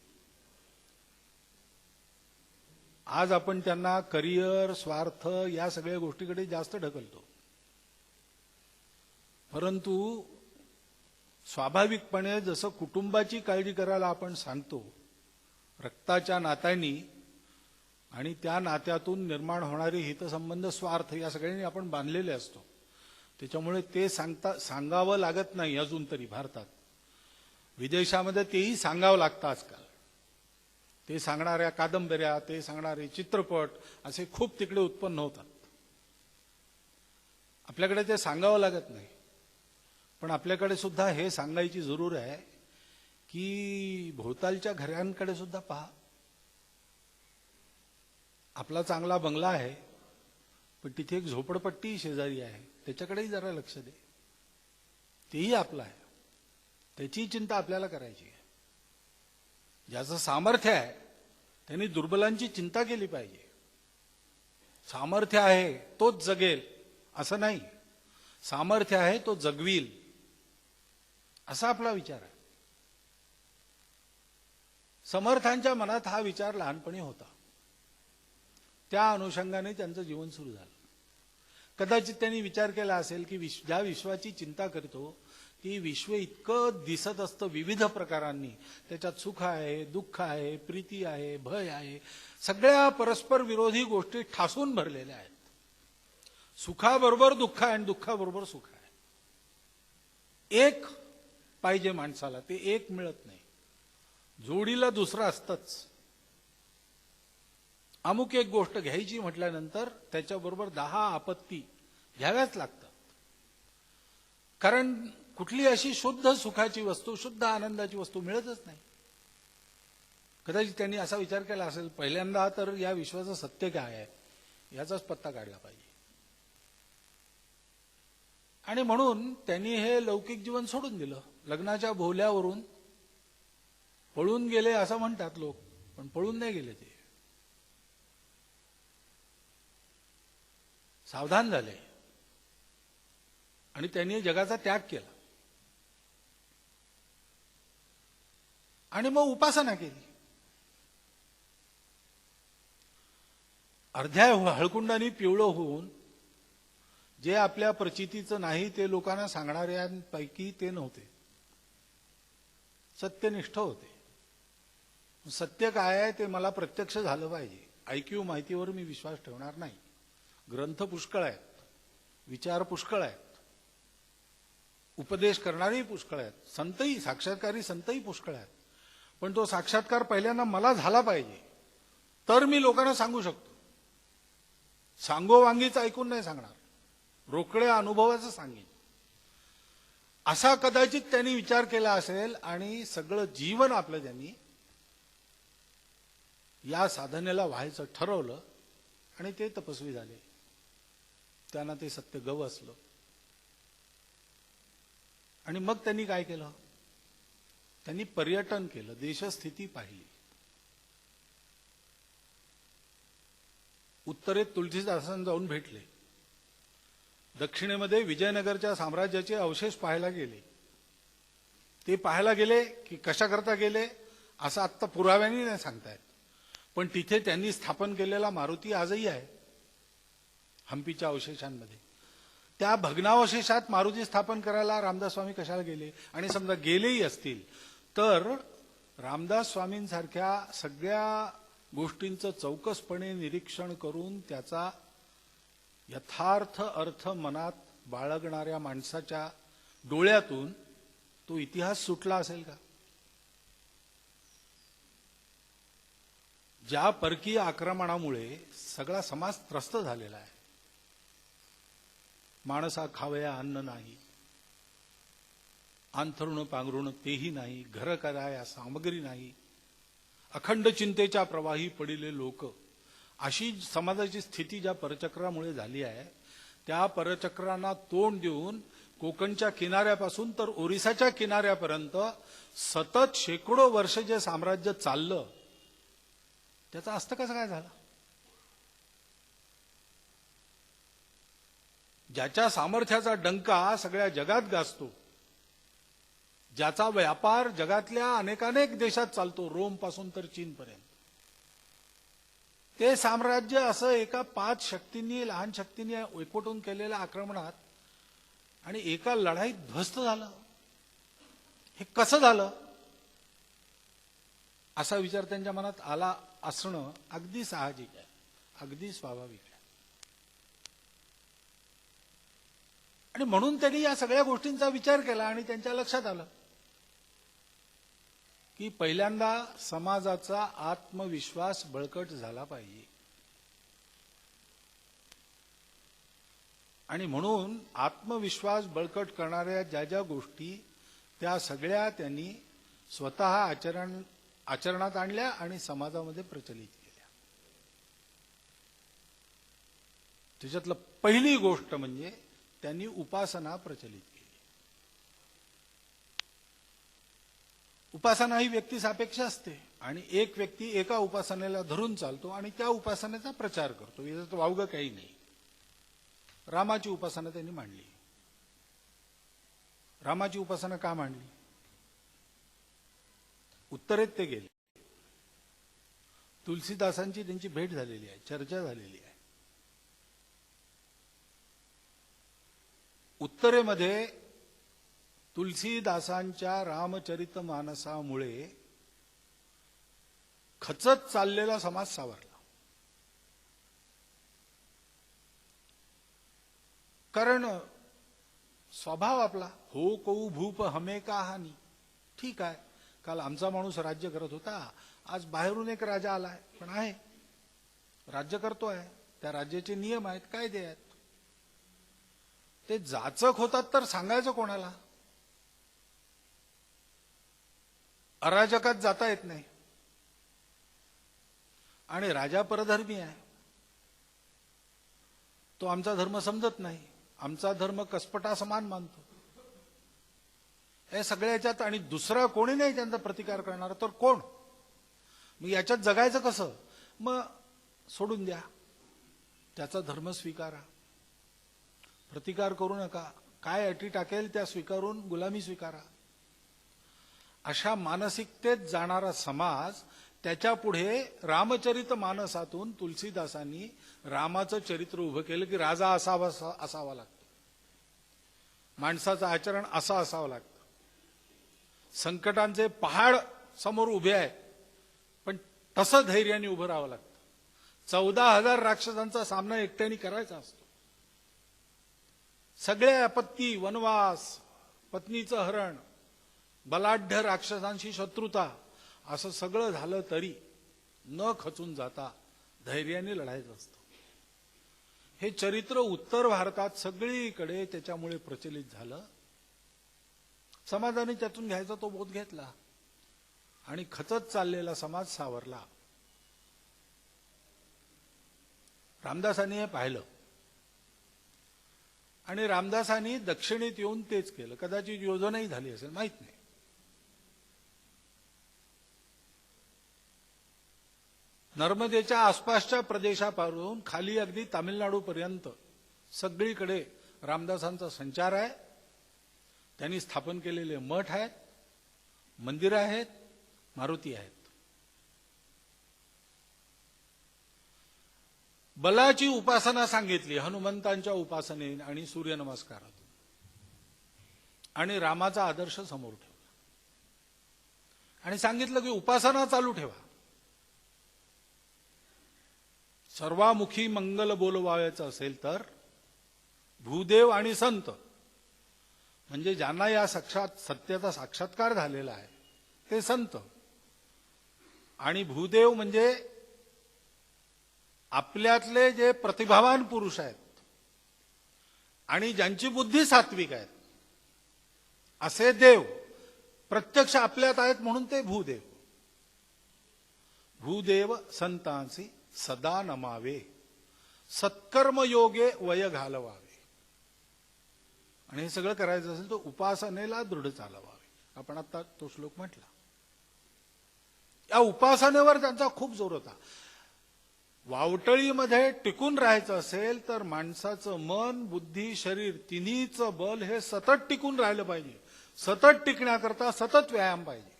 Speaker 3: आज आपण त्यांना करिअर, स्वार्थ या सगळ्या गोष्टीकडे जास्त ढकलतो. परंतु स्वाभाविकपणे जसं कुटुंबाची काळजी करायला आपण सांगतो, रक्ताच्या नात्यांनी आणि त्या नात्यातून निर्माण होणारे हितसंबंध, स्वार्थ या सगळ्यांनी आपण बांधलेले असतो. त्याच्यामुळे ते सांगावं लागत नाही अजून तरी भारतात. विदेशामध्ये तेही सांगावं लागतं आजकाल. ते सांगणाऱ्या कादंबऱ्या, ते सांगणारे चित्रपट असे खूप तिकडे उत्पन्न होतात. आपल्याकडे ते सांगावं लागत नाही. पण आपल्याकडे सुद्धा हे सांगायची जरूर आहे की भोवतालच्या घरांकडे सुद्धा पहा. आपला चांगला बंगला आहे, पण तिथे एक झोपडपट्टी शेजारी आहे, त्याच्याकडेही जरा लक्ष दे. तेही आपलं आहे, त्याची चिंता आपल्याला करायची आहे. ज्याचं सामर्थ्य आहे त्यांनी दुर्बलांची चिंता केली पाहिजे. सामर्थ्य आहे तोच जगेल असं नाही, सामर्थ्य आहे तो जगवील असा आपला विचार आहे. समर्थांच्या मनात हा विचार लहानपणी होता. त्या अनुषंगाने त्यांचं जीवन सुरू झालं. कदाचित त्यांनी विचार केला असेल की ज्या विश्वाची चिंता करतो ती विश्व इतकं दिसत असतं विविध प्रकारांनी. त्याच्यात सुख आहे, दुःख आहे, प्रीती आहे, भय आहे, सगळ्या परस्पर विरोधी गोष्टी ठासून भरलेल्या आहेत. सुखाबरोबर दुःख आहे आणि दुःखाबरोबर सुख आहे. एक पाहिजे माणसाला, ते एक मिळत नाही. जोडीला दुसरं असतंच. अमुक एक गोष्ट घ्यायची म्हटल्यानंतर त्याच्याबरोबर 10 आपत्ती घ्याव्याच लागतात. कारण कुठली अशी शुद्ध सुखाची वस्तू, शुद्ध आनंदाची वस्तू मिळतच नाही. कदाचित त्यांनी असा विचार केला असेल, पहिल्यांदा तर या विश्वाचं सत्य काय आहे याचाच पत्ता काढला पाहिजे. आणि म्हणून त्यांनी हे लौकिक जीवन सोडून दिलं. लग्नाच्या भोवल्यावरून पळून गेले असं म्हणतात लोक, पण पळून नाही गेले. ते सावधान झाले आणि त्यांनी जगाचा त्याग केला आणि मग उपासना केली. अर्ध्या हळकुंडाने पिवळं होऊन जे आपल्या प्रचितीचं नाही ते लोकांना सांगणाऱ्यांपैकी ते नव्हते. सत्यनिष्ठ होते. सत्य काय आहे ते मला प्रत्यक्ष झालं पाहिजे. ऐकीव माहितीवर मी विश्वास ठेवणार नाही. ग्रंथ पुष्कळ आहेत, विचार पुष्कळ आहेत, उपदेश करणारेही पुष्कळ आहेत, संतही, साक्षात्कारी संतही पुष्कळ आहेत. पण तो साक्षात्कार पहिल्यांदा मला झाला पाहिजे, तर मी लोकांना सांगू शकतो. सांगोवांगीच ऐकून नाही सांगणार, रोकड्या अनुभवाचं सांगेन. असा कदाचित त्यांनी विचार केला असेल आणि सगळं जीवन आपलं त्यांनी या साधनेला व्हायचं ठरवलं आणि ते तपस्वी झाले. त्यांना ते सत्य गवसलं. आणि मग त्यांनी काय केलं? त्यांनी पर्यटन केलं, देशस्थिती पाहिली. उत्तरेत तुलसीदासांना जाऊन भेटले. दक्षिणेमध्ये विजयनगरच्या साम्राज्याचे अवशेष पाहायला गेले. ते पाहायला गेले की कशा करता गेले असं आत्ता पुराव्याने नाही सांगतायत. पण तिथे त्यांनी स्थापन केलेला मारुती आजही आहे हम्पीच्या अवशेषांमध्ये. त्या भग्नावशेषात मारुती स्थापन करायला रामदास स्वामी कशाला गेले? आणि समजा गेलेही असतील तर रामदास स्वामींसारख्या सगळ्या गोष्टींचं चौकसपणे निरीक्षण करून त्याचा यथार्थ अर्थ मनात बाळगणाऱ्या माणसाच्या डोळ्यातून तो इतिहास सुटला असेल का? ज्या परकीय आक्रमणामुळे सगळा समाज त्रस्त झालेला आहे. माणसा खावया अन्न नाही, अंथरुण पांघरुण तेही नाही, घर कराया सामग्री नाही, अखंड चिंतेच्या प्रवाही पडिले लोक. अशी समाजाची स्थिती ज्या परचक्रामुळे झाली आहे, त्या परचक्रांना तोंड देऊन कोकणच्या किनाऱ्यापासून तर ओरिसाच्या किनाऱ्यापर्यंत सतत शेकडो वर्ष जे साम्राज्य चाललं त्याचा अस्त कसं काय झाला? ज्याच्या सामर्थ्याचा डंका सगळ्या जगात गाजतो, ज्याचा व्यापार जगातल्या अनेकानेक देशात चालतो, रोम पासून तर चीन पर्यंत, ते साम्राज्य असं एका 5 शक्तींनी, लहान शक्तींनी एकवटून केलेल्या आक्रमणात आणि एका लढाईत ध्वस्त झालं. हे कसं झालं असा विचार त्यांच्या मनात आला असणं अगदी साहजिक आहे, अगदी स्वाभाविक आहे. आणि म्हणून त्यांनी या सगळ्या गोष्टींचा विचार केला आणि त्यांच्या लक्षात आलं की पहिल्यांदा समाजाचा आत्मविश्वास बळकट झाला पाहिजे. आणि म्हणून आत्मविश्वास बळकट करणाऱ्या ज्या ज्या गोष्टी त्या सगळ्या त्यांनी स्वतः आचरणात आणल्या आणि समाजामध्ये प्रचलित केल्या. त्याच्यातलं पहिली गोष्ट म्हणजे त्यांनी उपासना प्रचलित केली. उपासना ही व्यक्ती सापेक्ष असते आणि एक व्यक्ती एका उपासनेला धरून चालतो आणि त्या उपासनेचा प्रचार करतो. याच्यात वावगं काही नाही. रामाची उपासना त्यांनी मांडली. रामाची उपासना का मांडली? उत्तरेत ते गेले. तुलसीदासांची त्यांची भेट झालेली आहे, चर्चा झालेली आहे. उत्तरेमध्ये तुलसीदासांच्या रामचरितमानसामुळे खचत चाललेला समाज सावरला. कारण स्वभाव आपला हो कऊ भूप हमे का हानी. ठीक आहे, काल आमचा माणूस राज्य करत होता, आज बाहेरून एक राजा आलाय, पण आहे राज्य करतोय, त्या राज्याचे नियम आहेत, कायदे आहेत. ते जाचक होतात तर सांगायचं कोणाला? अराजकात जाता येत नाही. आणि राजा परधर्मी आहे, तो आमचा धर्म समजत नाही, आमचा धर्म कसपटा समान मानतो. हे सगळ्याच्यात आणि दुसरा कोणी नाही त्यांचा प्रतिकार करणार, तर कोण? मग याच्यात जगायचं कसं? मग सोडून द्या, त्याचा धर्म स्वीकारा, प्रतिकार करू नका, काय अटी टाकेल त्या स्वीकारून गुलामी स्वीकारा. अशा मानसिकतेत जाणारा समाज, त्याच्या पुढे रामचरित मानसातून तुलसीदासांनी रामाचं चरित्र उभं केलं की राजा असावा लागतो, माणसाचं आचरण असं असावं लागतं. संकटांचे पहाड समोर उभे आहेत, पण तसं धैर्याने उभं राहावं लागतं. 14,000 राक्षसांचा सामना एकट्याने करायचा असतो. सगळे आपत्ती, वनवास, पत्नीचं हरण, बलाढ्य राक्षसांशी शत्रुता, असं सगळं झालं तरी न खचून जाता धैर्याने लढायचं असतं. हे चरित्र उत्तर भारतात सगळीकडे त्याच्यामुळे प्रचलित झालं. समाजाने त्यातून घ्यायचा तो बोध घेतला आणि खचत चाललेला समाज सावरला. रामदासांनी हे पाहिलं आणि रामदासांनी दक्षिणेत येऊन तेच केलं. कदाचित योजनाही झाली असेल, माहित नाही. नर्मदेच्या आसपासच्या प्रदेशापासून खाली अगदी तामिळनाडू पर्यंत सगळीकडे रामदासांचा संचार आहे. त्यांनी स्थापन केलेले मठ आहेत, मंदिरं आहेत, मारुती आहेत. बलाची उपासना सांगितली हनुमंतांच्या उपासने आणि सूर्यनमस्कारातून, आणि रामाचा आदर्श समोर ठेवला आणि सांगितलं की उपासना चालू ठेवा. सर्वामुखी मंगल बोलवायचं असेल तर भूदेव आणि संत, म्हणजे ज्यांना या सत्याचा साक्षात्कार झालेला आहे ते संत, आणि भूदेव म्हणजे आपल्यातले जे प्रतिभावान पुरुष आहेत आणि ज्यांची बुद्धी सात्विक आहे, असे देव प्रत्यक्ष आपल्यात आहेत म्हणून ते भूदेव. भूदेव संतांसी सदा नमावे, सत्कर्म योगे वय घालवावे. आणि हे सगळं करायचं असेल तर उपासनेला दृढ चालवावे. आपण आता तो श्लोक म्हटला. या उपासनेवर त्यांचा खूप जोर होता. वावटळीमध्ये टिकून राहायचं असेल तर माणसाचं मन, बुद्धी, शरीर तिन्हीचं बल हे सतत टिकून राहिलं पाहिजे. सतत टिकण्याकरता सतत व्यायाम पाहिजे.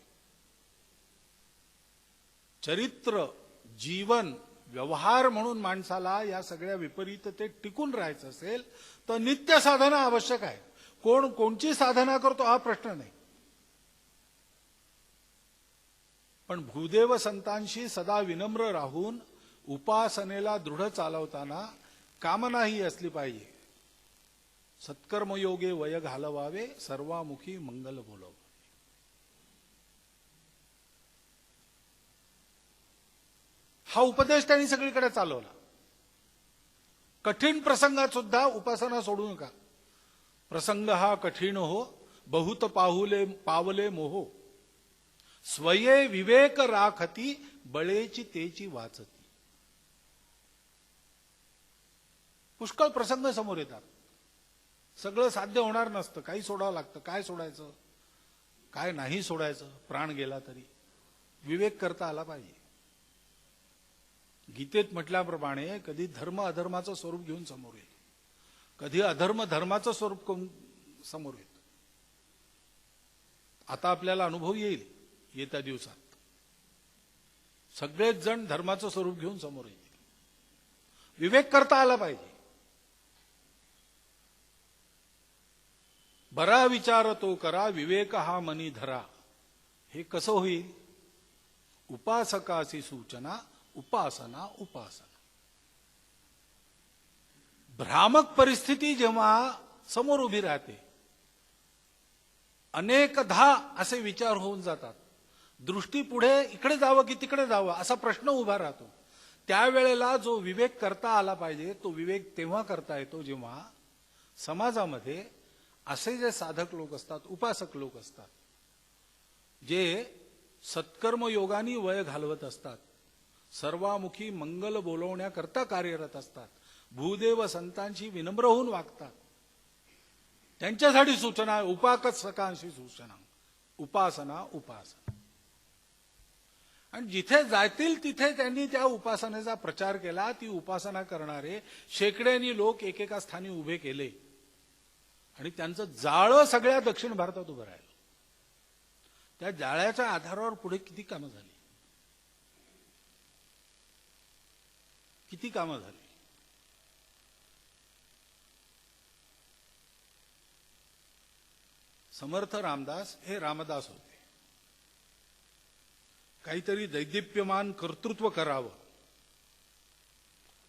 Speaker 3: चरित्र, जीवन, व्यवहार म्हणून माणसाला या सगळ्या विपरीत ते टिकून राहायचं असेल तर नित्य साधना आवश्यक आहे. कोण कोणची साधना करतो हा प्रश्न नाही, पण भूदेव संतांशी सदा विनम्र राहून उपासनेला दृढ चालवताना कामना ही असली पाहिजे. सत्कर्मयोगे वय घालवावे, सर्वामुखी मंगल बोलावे. हा उपदेश त्यांनी सगळीकडे चालवला. कठीण प्रसंगात सुद्धा उपासना सोडू नका. प्रसंग हा कठीण हो, बहुत पावले मोहो. स्वये विवेक राखती, बळेची तेची वाचती. पुष्कळ प्रसंग समोर येतात. सगळं साध्य होणार नसतं, काही सोडावं लागतं. काय सोडायचं, काय नाही सोडायचं, प्राण गेला तरी विवेक करता आला पाहिजे. गीतेत म्हटल्याप्रमाणे कधी धर्म अधर्माचं स्वरूप घेऊन समोर येईल, कधी अधर्म धर्माचं स्वरूप समोर येतं. आता आपल्याला अनुभव येईल येत्या दिवसात. सगळेच जण धर्माचं स्वरूप घेऊन समोर येतील. विवेक करता आला पाहिजे. बरा विचार तो करा, विवेक हा मनी धरा. हे कसं होईल? उपासकासी सूचना, उपासना उपासना. भ्रामक परिस्थिती जेव्हा समोर उभी राहते, अनेकदा असे विचार होऊन जातात. दृष्टी पुढे इकडे जावं की तिकडे जावं असा प्रश्न उभा राहतो. त्यावेळेला जो विवेक करता आला पाहिजे तो विवेक तेव्हा करता येतो जेव्हा समाजामध्ये असे जे साधक लोक असतात, उपासक लोक असतात, जे सत्कर्म योगानी वय घालवत असतात, सर्वामुखी मंगल बोलवण्याकरता कार्यरत असतात, भूदेव संतांशी विनम्र होऊन वागतात, त्यांच्यासाठी सूचना, उपासकांशी सूचना, उपासना उपासना. आणि जिथे जातील तिथे त्यांनी त्या उपासनेचा प्रचार केला. ती उपासना करणारे शेकड्यांनी लोक एकेका स्थानी उभे केले आणि त्यांचं जाळं सगळ्या दक्षिण भारतात उभं राहिलं. त्या जाळ्याच्या आधारावर पुढे किती कामं झाली, किती कामं झाली. समर्थ रामदास हे रामदास होते. काहीतरी दैदिप्यमान कर्तृत्व करावं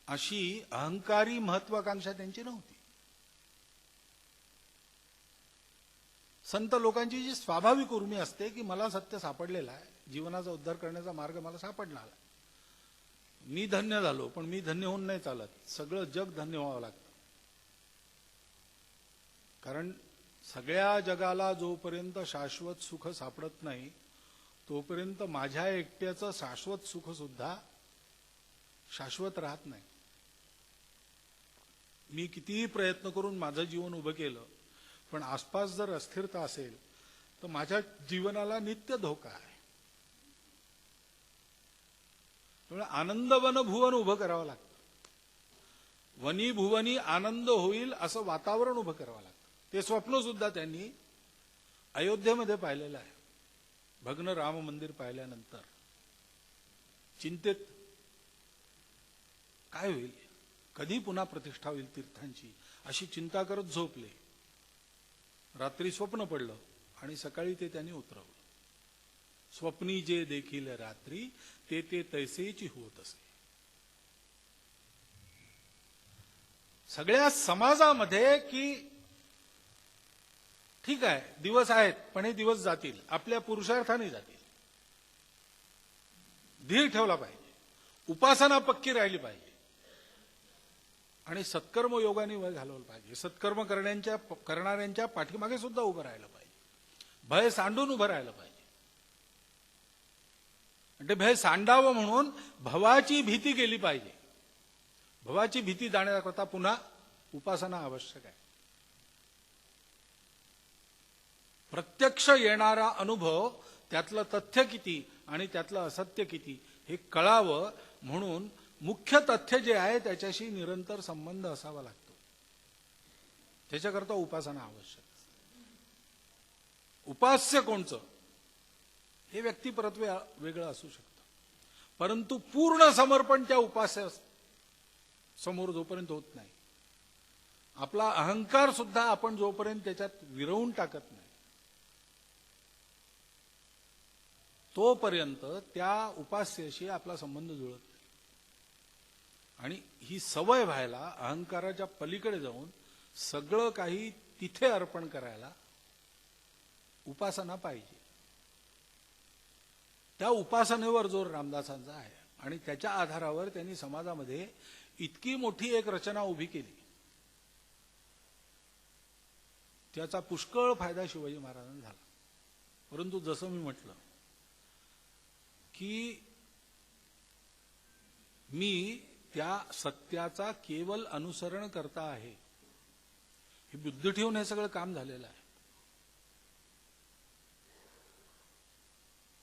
Speaker 3: अशी अहंकारी महत्वाकांक्षा त्यांची नव्हती. संत लोकांची जी स्वाभाविक उर्मी असते की मला सत्य सापडलेलं आहे, जीवनाचा उद्धार करण्याचा मार्ग मला सापडला, मी धन्य झालो, पण मी धन्य होऊन नाही चालत, सगळं जग धन्य व्हावं लागतं. कारण सगळ्या जगाला जोपर्यंत शाश्वत सुख सापडत नाही तोपर्यंत माझ्या एकट्याचं शाश्वत सुख सुद्धा शाश्वत राहत नाही. मी कितीही प्रयत्न करून माझं जीवन उभं केलं, पण आसपास जर अस्थिरता असेल तर माझ्या जीवनाला नित्य धोका आहे. त्यामुळे आनंद वन भुवन उभं करावं लागतं. वनी भुवनी आनंद होईल असं वातावरण उभं करावं लागतं. ते स्वप्न सुद्धा त्यांनी अयोध्येमध्ये पाहिलेलं आहे. भग्न राम मंदिर पाहिल्यानंतर चिंतेत काय होईल, कधी पुन्हा प्रतिष्ठा होईल तीर्थांची, अशी चिंता करत झोपले. रात्री स्वप्न पडलं आणि सकाळी ते त्यांनी उतरवलं. स्वप्नी जे देखील रात्री ते ते तैसेची होत असे. सगळ्या समाजामध्ये की ठीक आहे दिवस आहेत पण हे दिवस जातील, आपल्या पुरुषार्थाने जातील, धीर ठेवला पाहिजे, उपासना पक्की राहिली पाहिजे आणि सत्कर्म योगाने वय घालवलं पाहिजे. सत्कर्म करणाऱ्यांच्या पाठीमागे सुद्धा उभं राहिलं पाहिजे. भय सांडून उभं राहिलं पाहिजे. म्हणजे भय सांडावं म्हणून भवाची भीती गेली पाहिजे. भवाची भीती जाण्याकरता पुन्हा उपासना आवश्यक आहे. प्रत्यक्ष येणारा अनुभव, त्यातलं तथ्य किती आणि त्यातलं असत्य किती हे कळावं म्हणून मुख्य तथ्य जे आहे त्याच्याशी निरंतर संबंध असावा लागतो. त्याच्याकरता उपासना आवश्यक असते. उपास्य कोणचं हे व्यक्तिपरत्व वेगळं असू शकतं, परंतु पूर्ण समर्पण त्या उपास्य समोर जोपर्यंत होत नाही आपला अहंकार सुद्धा आपण जोपर्यंत त्याच्यात विरवून टाकत नाही तोपर्यंत त्या उपास्याशी आपला संबंध जुळत नाही. आणि ही सवय व्हायला अहंकाराच्या पलीकडे जाऊन सगळं काही तिथे अर्पण करायला उपासना पाहिजे. त्या उपासनेवर जोर रामदासांचा आहे आणि त्याच्या आधारावर त्यांनी समाजामध्ये इतकी मोठी एक रचना उभी केली. त्याचा पुष्कळ फायदा शिवाजी महाराजांना झाला. परंतु जसं मी म्हटलं की मी त्या सत्याचा केवळ अनुसरण करता आहे, ही बुद्धी ठेवून हे सगळं काम झालेलं आहे.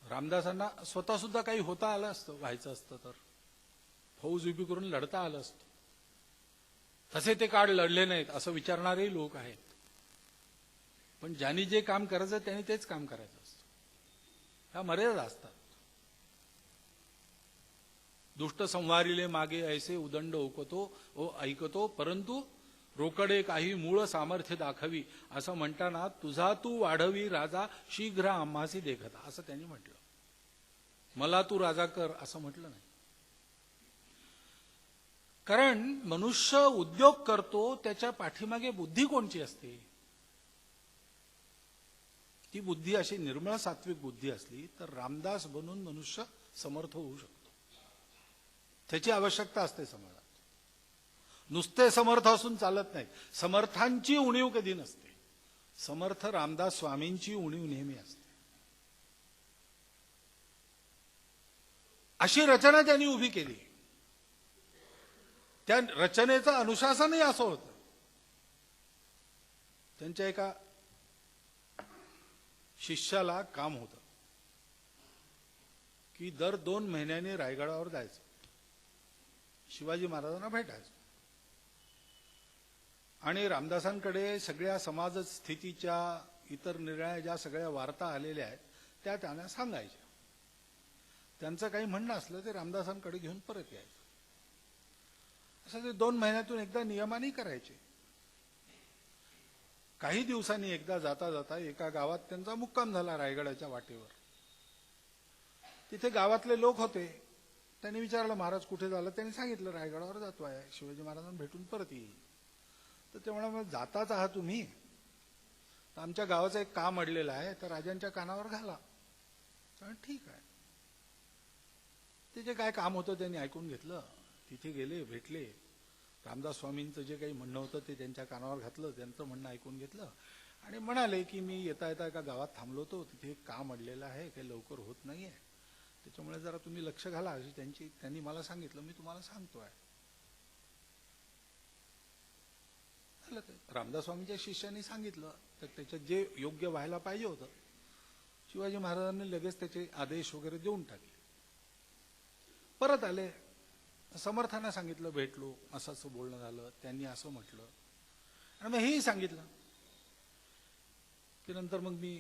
Speaker 3: रामदासांना स्वतः सुद्धा काही होता आलं असतं, व्हायचं असतं तर फौज उभी करून लढता आलं असतं. तसे ते काळ लढले नाहीत असं विचारणारे लोक आहेत. पण ज्यांनी जे काम करायचं त्यांनी तेच काम करायचं असतं. ह्या मर्यादा असतात. दुष्ट संवारिले मागे ऐसे उदंड ऐकतो परंतु रोकडे काही मूळ सामर्थ्य दाखवी असं म्हणताना तुझा तू वाढवी राजा शीघ्र आम्हासी देखता असं त्यांनी म्हटलं. मला तू राजा कर असं म्हटलं नाही. कारण मनुष्य उद्योग करतो त्याच्या पाठीमागे बुद्धी कोणची असते? ती बुद्धी अशी निर्मळ सात्विक बुद्धी असली तर रामदास बनून मनुष्य समर्थ होऊ शकतो. त्याची आवश्यकता असते समाजात. नुसते समर्थ असून चालत नाही. समर्थांची उणीव कधी नसते. समर्थ रामदास स्वामींची उणीव नेहमी असते. अशी रचना त्यांनी उभी केली. त्या रचनेचं अनुशासनही असं होतं. त्यांच्या एका शिष्याला काम होतं की दर 2 महिन्यांनी रायगडावर जायचं, शिवाजी महाराजांना भेटायचं आणि रामदासांकडे सगळ्या समाज स्थितीच्या इतर निर्णय ज्या सगळ्या वार्ता आलेल्या आहेत त्या त्यांना सांगायच्या. त्यांचं काही म्हणणं असलं ते रामदासांकडे घेऊन परत यायचं. असं ते 2 महिन्यातून एकदा नियमाने करायचे. काही दिवसांनी एकदा जाता जाता एका गावात त्यांचा मुक्काम झाला रायगडाच्या वाटेवर. तिथे गावातले लोक होते. त्यांनी विचारलं महाराज कुठे झालं? त्यांनी सांगितलं रायगडावर जातो आहे, शिवाजी महाराजांना भेटून परत येईल. तर ते म्हणाले जाताच आहात तुम्ही, तर आमच्या गावाचं एक काम अडलेलं आहे तर राजांच्या कानावर घाला. ठीक आहे. ते जे काय काम होतं त्यांनी ऐकून घेतलं. तिथे गेले, भेटले. रामदास स्वामींचं जे काही म्हणणं होतं ते त्यांच्या कानावर घातलं. त्यांचं म्हणणं ऐकून घेतलं आणि म्हणाले की मी येता येता एका गावात थांबलो होतो, तिथे एक काम अडलेलं आहे, काही लवकर होत नाहीये, त्याच्यामुळे जरा तुम्ही लक्ष घाला अशी त्यांनी मला सांगितलं. मी तुम्हाला सांगतोय. झालं ते. रामदास स्वामींच्या शिष्यांनी सांगितलं तर त्याच्यात जे योग्य व्हायला पाहिजे होतं शिवाजी महाराजांनी लगेच त्याचे आदेश वगैरे देऊन टाकले. परत आले. समर्थांना सांगितलं भेटलो, असं असं बोलणं झालं, त्यांनी असं म्हटलं आणि मग हेही सांगितलं की नंतर मग मी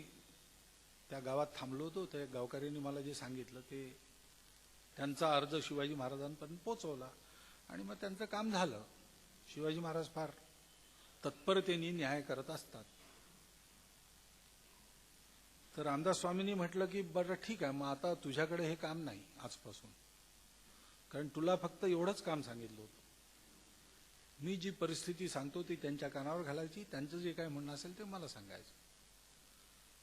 Speaker 3: त्या गावात थांबलो होतो. त्या गावकऱ्यांनी मला जे सांगितलं ते त्यांचा अर्ज शिवाजी महाराजांपर्यंत पोहोचवला आणि मग त्यांचं काम झालं. शिवाजी महाराज फार तत्परतेने न्याय करत असतात. तर रामदास स्वामींनी म्हटलं की बरं ठीक आहे, मग आता तुझ्याकडे हे काम नाही आजपासून, कारण तुला फक्त एवढंच काम सांगितलं होतं. मी जी परिस्थिती सांगतो ती त्यांच्या कानावर घालायची, त्यांचं जे काही म्हणणं असेल ते मला सांगायचं.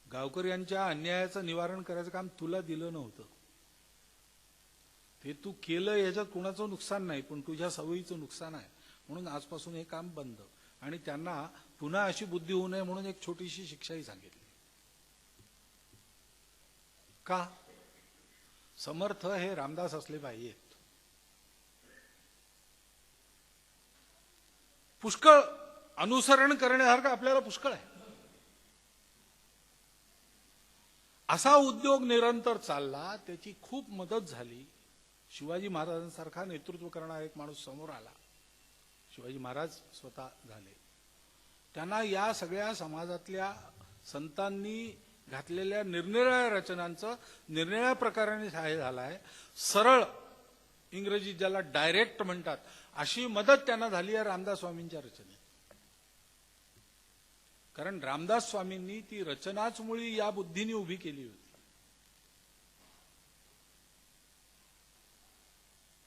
Speaker 3: गावकऱ्यांच्या अन्यायाचं निवारण करायचं काम तुला दिलं नव्हतं. ते तू केलं याच्यात कुणाचं नुकसान नाही, पण तुझ्या सवयीचं नुकसान आहे. म्हणून आजपासून हे काम बंद. आणि त्यांना पुन्हा अशी बुद्धी होऊ नये म्हणून एक छोटीशी शिक्षाही सांगितली. का? समर्थ हे रामदास असले पाहिजेत. पुष्कळ अनुसरण करण्यासारखं आपल्याला पुष्कळ आहे. असा उद्योग निरंतर चालला, त्याची खूप मदत झाली. शिवाजी महाराजांसारखा नेतृत्व करणारा एक माणूस समोर आला. शिवाजी महाराज स्वतः झाले. त्यांना या सगळ्या समाजातल्या संतांनी घातलेल्या निरनिराळ्या रचनांचं निरनिराळ्या प्रकाराने सहाय्य झालाय. सरळ इंग्रजीत ज्याला डायरेक्ट म्हणतात अशी मदत त्यांना झाली आहे रामदास स्वामींच्या रचनेत. कारण रामदास स्वामींनी ती रचनाच मुळी या बुद्धीने उभी केली होती.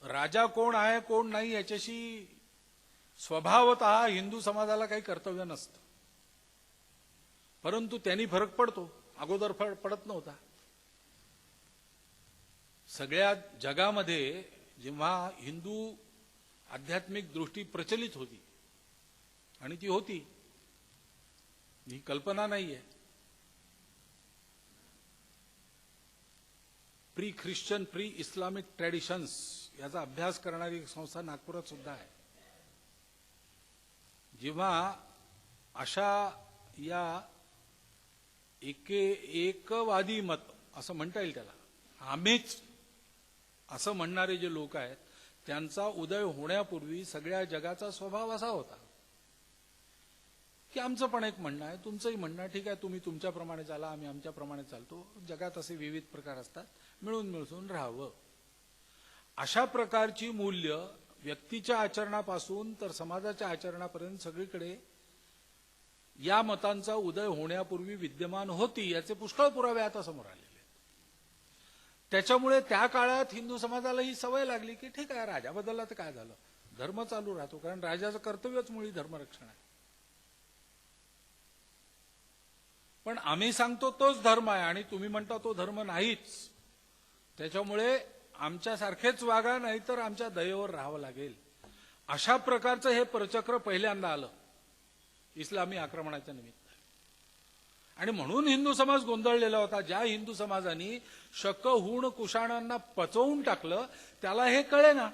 Speaker 3: राजा कोण आहे कोण नाही याच्याशी स्वभावतः हिंदू समाजाला काही कर्तव्य नसतं, परंतु त्यांनी फरक पडतो, अगोदर पडत नव्हता. सगळ्या जगामध्ये जेव्हा हिंदू आध्यात्मिक दृष्टी प्रचलित होती, आणि ती होती, ही कल्पना नाहीये, pre Christian pre Islamic traditions याचा अभ्यास करणारी एक संस्था नागपुरात सुद्धा आहे. जेव्हा अशा या एकवादी मत असं म्हणता येईल त्याला, आम्हीच असं म्हणणारे जे लोक आहेत, त्यांचा उदय होण्यापूर्वी सगळ्या जगाचा स्वभाव असा होता की आमचं पण एक म्हणणं आहे, तुमचंही म्हणणं आहे, ठीक आहे, तुम्ही तुमच्याप्रमाणे चाला, आम्ही आमच्याप्रमाणे चालतो, जगात असे विविध प्रकार असतात, मिळून मिळून राहावं. अशा प्रकारची मूल्य व्यक्तीच्या आचरणापासून तर समाजाच्या आचरणापर्यंत सगळीकडे या मतांचा उदय होण्यापूर्वी विद्यमान होती, याचे पुष्कळ पुरावे आता समोर आलेले आहेत. त्याच्यामुळे त्या काळात हिंदू समाजाला ही सवय लागली की ठीक आहे, राजा बदलला तर काय झालं, धर्म चालू राहतो, कारण राजाचं कर्तव्यच मुळी धर्मरक्षण आहे. पण आम्ही सांगतो तोच धर्म आहे आणि तुम्ही म्हणता तो धर्म नाहीच, त्याच्यामुळे आमच्यासारखेच वागा, नाहीतर आमच्या दयेवर राहावं लागेल. अशा प्रकारचं हे परचक्र पहिल्यांदा आलं इस्लामी आक्रमणाच्या निमित्त. आणि म्हणून हिंदू समाज गोंधळलेला होता. ज्या हिंदू समाजाने शक हुण कुशाणांना पचवून टाकलं, त्याला हे कळेना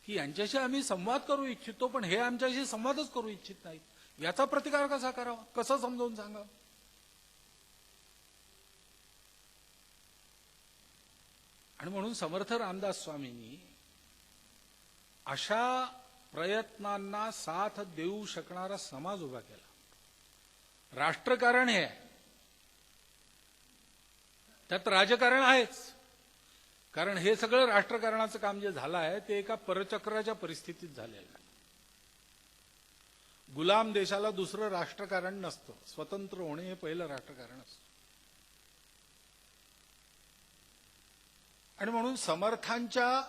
Speaker 3: की यांच्याशी आम्ही संवाद करू इच्छितो, पण हे आमच्याशी संवादच करू इच्छित नाहीत. याचा प्रतिकार कसा करावा, कसं समजावून सांगावं. आणि म्हणून समर्थ रामदास स्वामींनी अशा प्रयत्नांना साथ देऊ शकणारा समाज उभा केला. राष्ट्रकारण हे आहे, त्यात राजकारण आहेच, कारण हे सगळं राष्ट्रकारणाचं काम जे झालं आहे ते एका परचक्राच्या परिस्थितीत झालेलं आहे. गुलाम देशाला दुसरं राष्ट्रकारण नसतं, स्वतंत्र होणे हे पहिलं राष्ट्रकारण असतं. आणि म्हणून समर्थांच्या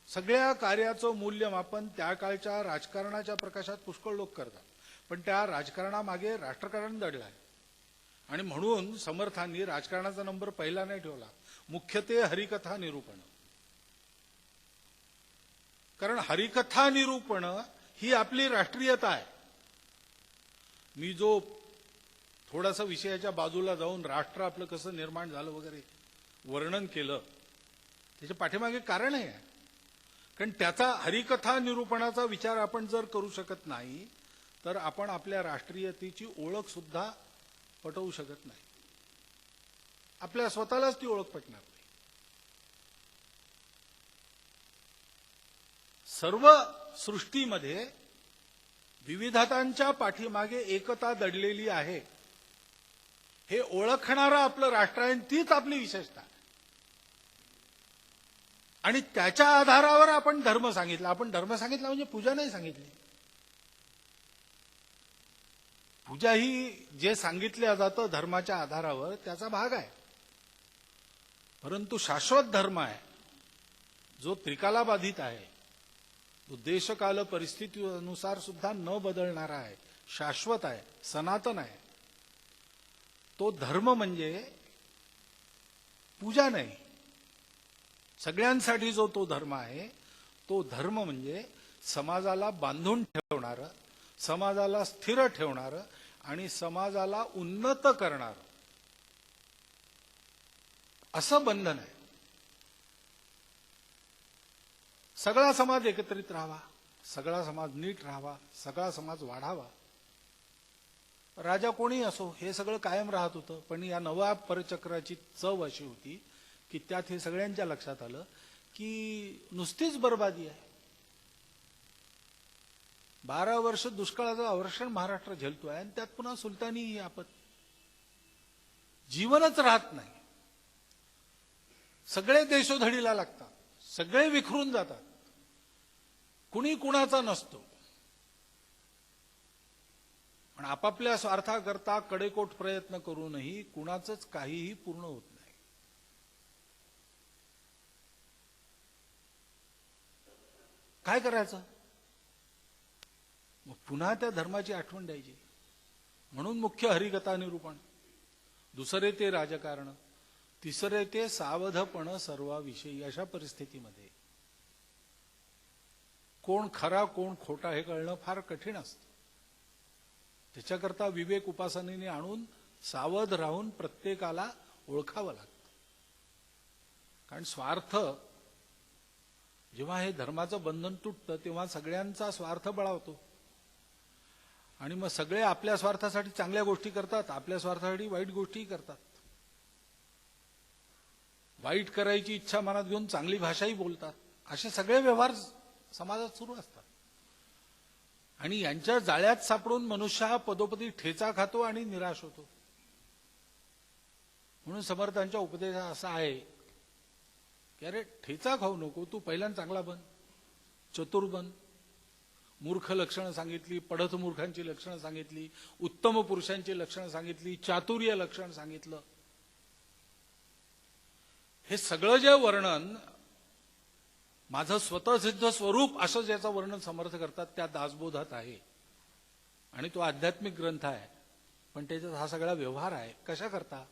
Speaker 3: सगळ्या कार्याचं मूल्यमापन त्या काळच्या राजकारणाच्या प्रकाशात पुष्कळ लोक करतात, पण त्या राजकारणामागे राष्ट्रकारण दडलं आहे. आणि म्हणून समर्थांनी राजकारणाचा नंबर पहिला नाही ठेवला, मुख्यत्वे हरिकथा निरूपण. कारण हरिकथा निरूपण ही आपली राष्ट्रीयता आहे. मी जो थोडासा विषयाच्या बाजूला जाऊन राष्ट्र आपलं कसं निर्माण झालं वगैरे वर्णन केलं, त्याच्या पाठीमागे कारण आहे. कारण त्याचा हरिकथा निरूपणाचा विचार आपण जर करू शकत नाही, तर आपण आपल्या राष्ट्रीयतेची ओळख सुद्धा पटवू शकत नाही. आपल्या स्वतःलाच ती ओळख पटणार नाही. सर्व सृष्टीमध्ये विविधतांच्या पाठीमागे एकता दडलेली आहे, हे ओळखणारं आपलं राष्ट्र आहे, तीच आपली विशेषता. आणि त्याच्या आधारावर आपण धर्म सांगितला. आपण धर्म सांगितला म्हणजे पूजा नाही सांगितली. पूजा ही जे सांगितलं जातं धर्माच्या आधारावर त्याचा भाग आहे, परंतु शाश्वत धर्म आहे जो त्रिकालाबाधित आहे, तो देशकाल परिस्थितीनुसार सुद्धा न बदलणारा आहे, शाश्वत आहे, सनातन आहे. तो धर्म म्हणजे पूजा नाही. सगळ्यांसाठी जो तो धर्म आहे, तो धर्म म्हणजे समाजाला बांधून ठेवणारं, समाजाला स्थिर ठेवणारं आणि समाजाला उन्नत करणारं असं बंधन आहे. सगळा समाज एकत्रित राहावा, सगळा समाज नीट राहावा, सगळा समाज वाढावा. राजा कोणी असो हे सगळं कायम राहत होतं, पण या नव्या परचक्राची चव अशी होती की त्यात हे सगळ्यांच्या लक्षात आलं की नुसतीच बर्बादी आहे. 12 वर्ष दुष्काळाचं अवर्षण महाराष्ट्र झेलतोय आणि त्यात पुन्हा सुलतानी ही आपत. जीवनच राहत नाही. सगळे देशोधडीला लागतात, सगळे विखरून जातात, कुणी कुणाचा नसतो. पण आपापल्या स्वार्थाकरता कडेकोट प्रयत्न करूनही कुणाचंच काहीही पूर्ण होत नाही. काय करायचं? मग पुन्हा त्या धर्माची आठवण द्यायची. म्हणून मुख्य हरिकथा निरूपण, दुसरे ते राजकारण, तिसरे ते सावधपण सर्वाविषयी. अशा परिस्थितीमध्ये कोण खरा कोण खोटा हे कळणं फार कठीण असतं. त्याच्याकरता विवेक उपासनेने आणून सावध राहून प्रत्येकाला ओळखावं लागतं. कारण स्वार्थ, जेव्हा हे धर्माचं बंधन तुटतं तेव्हा सगळ्यांचा स्वार्थ बळावतो आणि मग सगळे आपल्या स्वार्थासाठी चांगल्या गोष्टी करतात, आपल्या स्वार्थासाठी वाईट गोष्टी करतात. वाईट करायची इच्छा मनात घेऊन चांगली भाषाही बोलतात. असे सगळे व्यवहार समाजात सुरू असतात आणि यांच्या जाळ्यात सापडून मनुष्य हा पदोपदी ठेचा खातो आणि निराश होतो. म्हणून समर्थांच्या उपदेशा असा आहे की अरे ठेचा खाऊ नको, तू पहिल्यांदा चांगला बन, चतुर बन. मूर्ख लक्षणं सांगितली, पढत मूर्खांची लक्षणं सांगितली, उत्तम पुरुषांची लक्षणं सांगितली, चातुर्य लक्षण सांगितलं. हे सगळं जे वर्णन माझं स्वतःसिद्ध स्वरूप असं ज्याचं वर्णन समर्थ करतात त्या दासबोधात आहे आणि तो आध्यात्मिक ग्रंथ आहे. पण त्याच्यात हा सगळा व्यवहार आहे. कशा करता?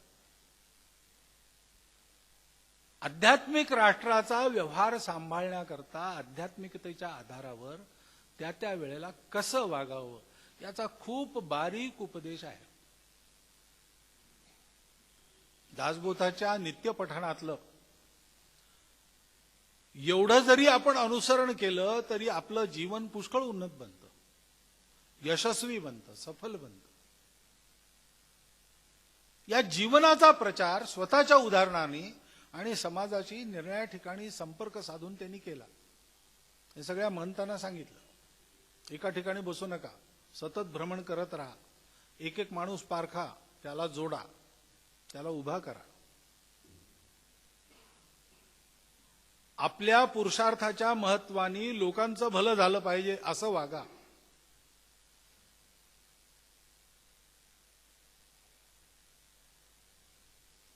Speaker 3: आध्यात्मिक राष्ट्राचा व्यवहार सांभाळण्याकरता आध्यात्मिकतेच्या आधारावर त्या त्या वेळेला कसं वागावं याचा खूप बारीक उपदेश आहे. दासबोधाच्या नित्यपठणातलं एवढं जरी आपण अनुसरण केलं तरी आपलं जीवन पुष्कळ उन्नत बनतं, यशस्वी बनतं, सफल बनतं. या जीवनाचा प्रचार स्वतःच्या उदाहरणाने आणि समाजाशी निर्णया ठिकाणी संपर्क साधून त्यांनी केला. हे सगळ्या महंतांना सांगितलं, एका ठिकाणी बसू नका, सतत भ्रमण करत राहा, एक एक माणूस पारखा, त्याला जोडा, त्याला उभा करा. आपल्या पुरुषार्थाच्या महत्वाने लोकांचं भलं झालं पाहिजे असं वागा.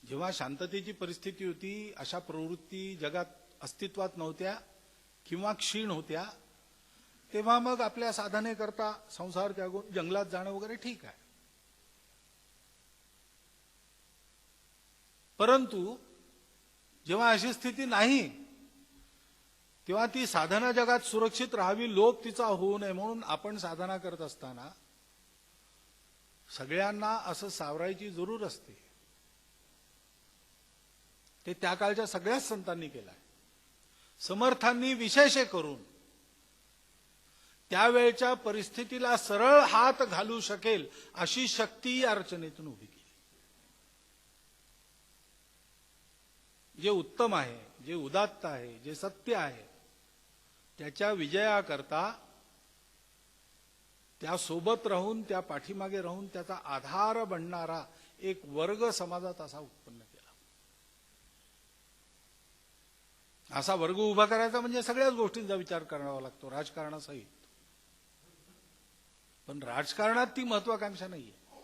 Speaker 3: जेव्हा शांततेची परिस्थिती होती, अशा प्रवृत्ती जगात अस्तित्वात नव्हत्या किंवा क्षीण होत्या, तेव्हा मग आपल्या साधने करता संसार त्यागून जंगलात जाणं वगैरे ठीक आहे. परंतु जेव्हा अशी स्थिती नाही तेव्हा ती साधना जगात सुरक्षित राहावी, लोप तिचा होऊ नये म्हणून आपण साधना करत असताना सगळ्यांना असं सावरायची जरूर असते. ते त्या काळच्या सगळ्याच संतांनी केलंय. समर्थांनी विशेष करून त्यावेळच्या परिस्थितीला सरळ हात घालू शकेल अशी शक्ती या रचनेतून उभी केली. जे उत्तम आहे, जे उदात्त आहे, जे सत्य आहे त्याच्या विजयाकरता त्या सोबत राहून, त्या पाठीमागे राहून त्याचा आधार बनणारा एक वर्ग समाजात असा उत्पन्न केला. असा वर्ग उभा करायचा म्हणजे सगळ्याच गोष्टींचा विचार करावा लागतो, राजकारणासहित. पण राजकारणात ती महत्वाकांक्षा नाहीये,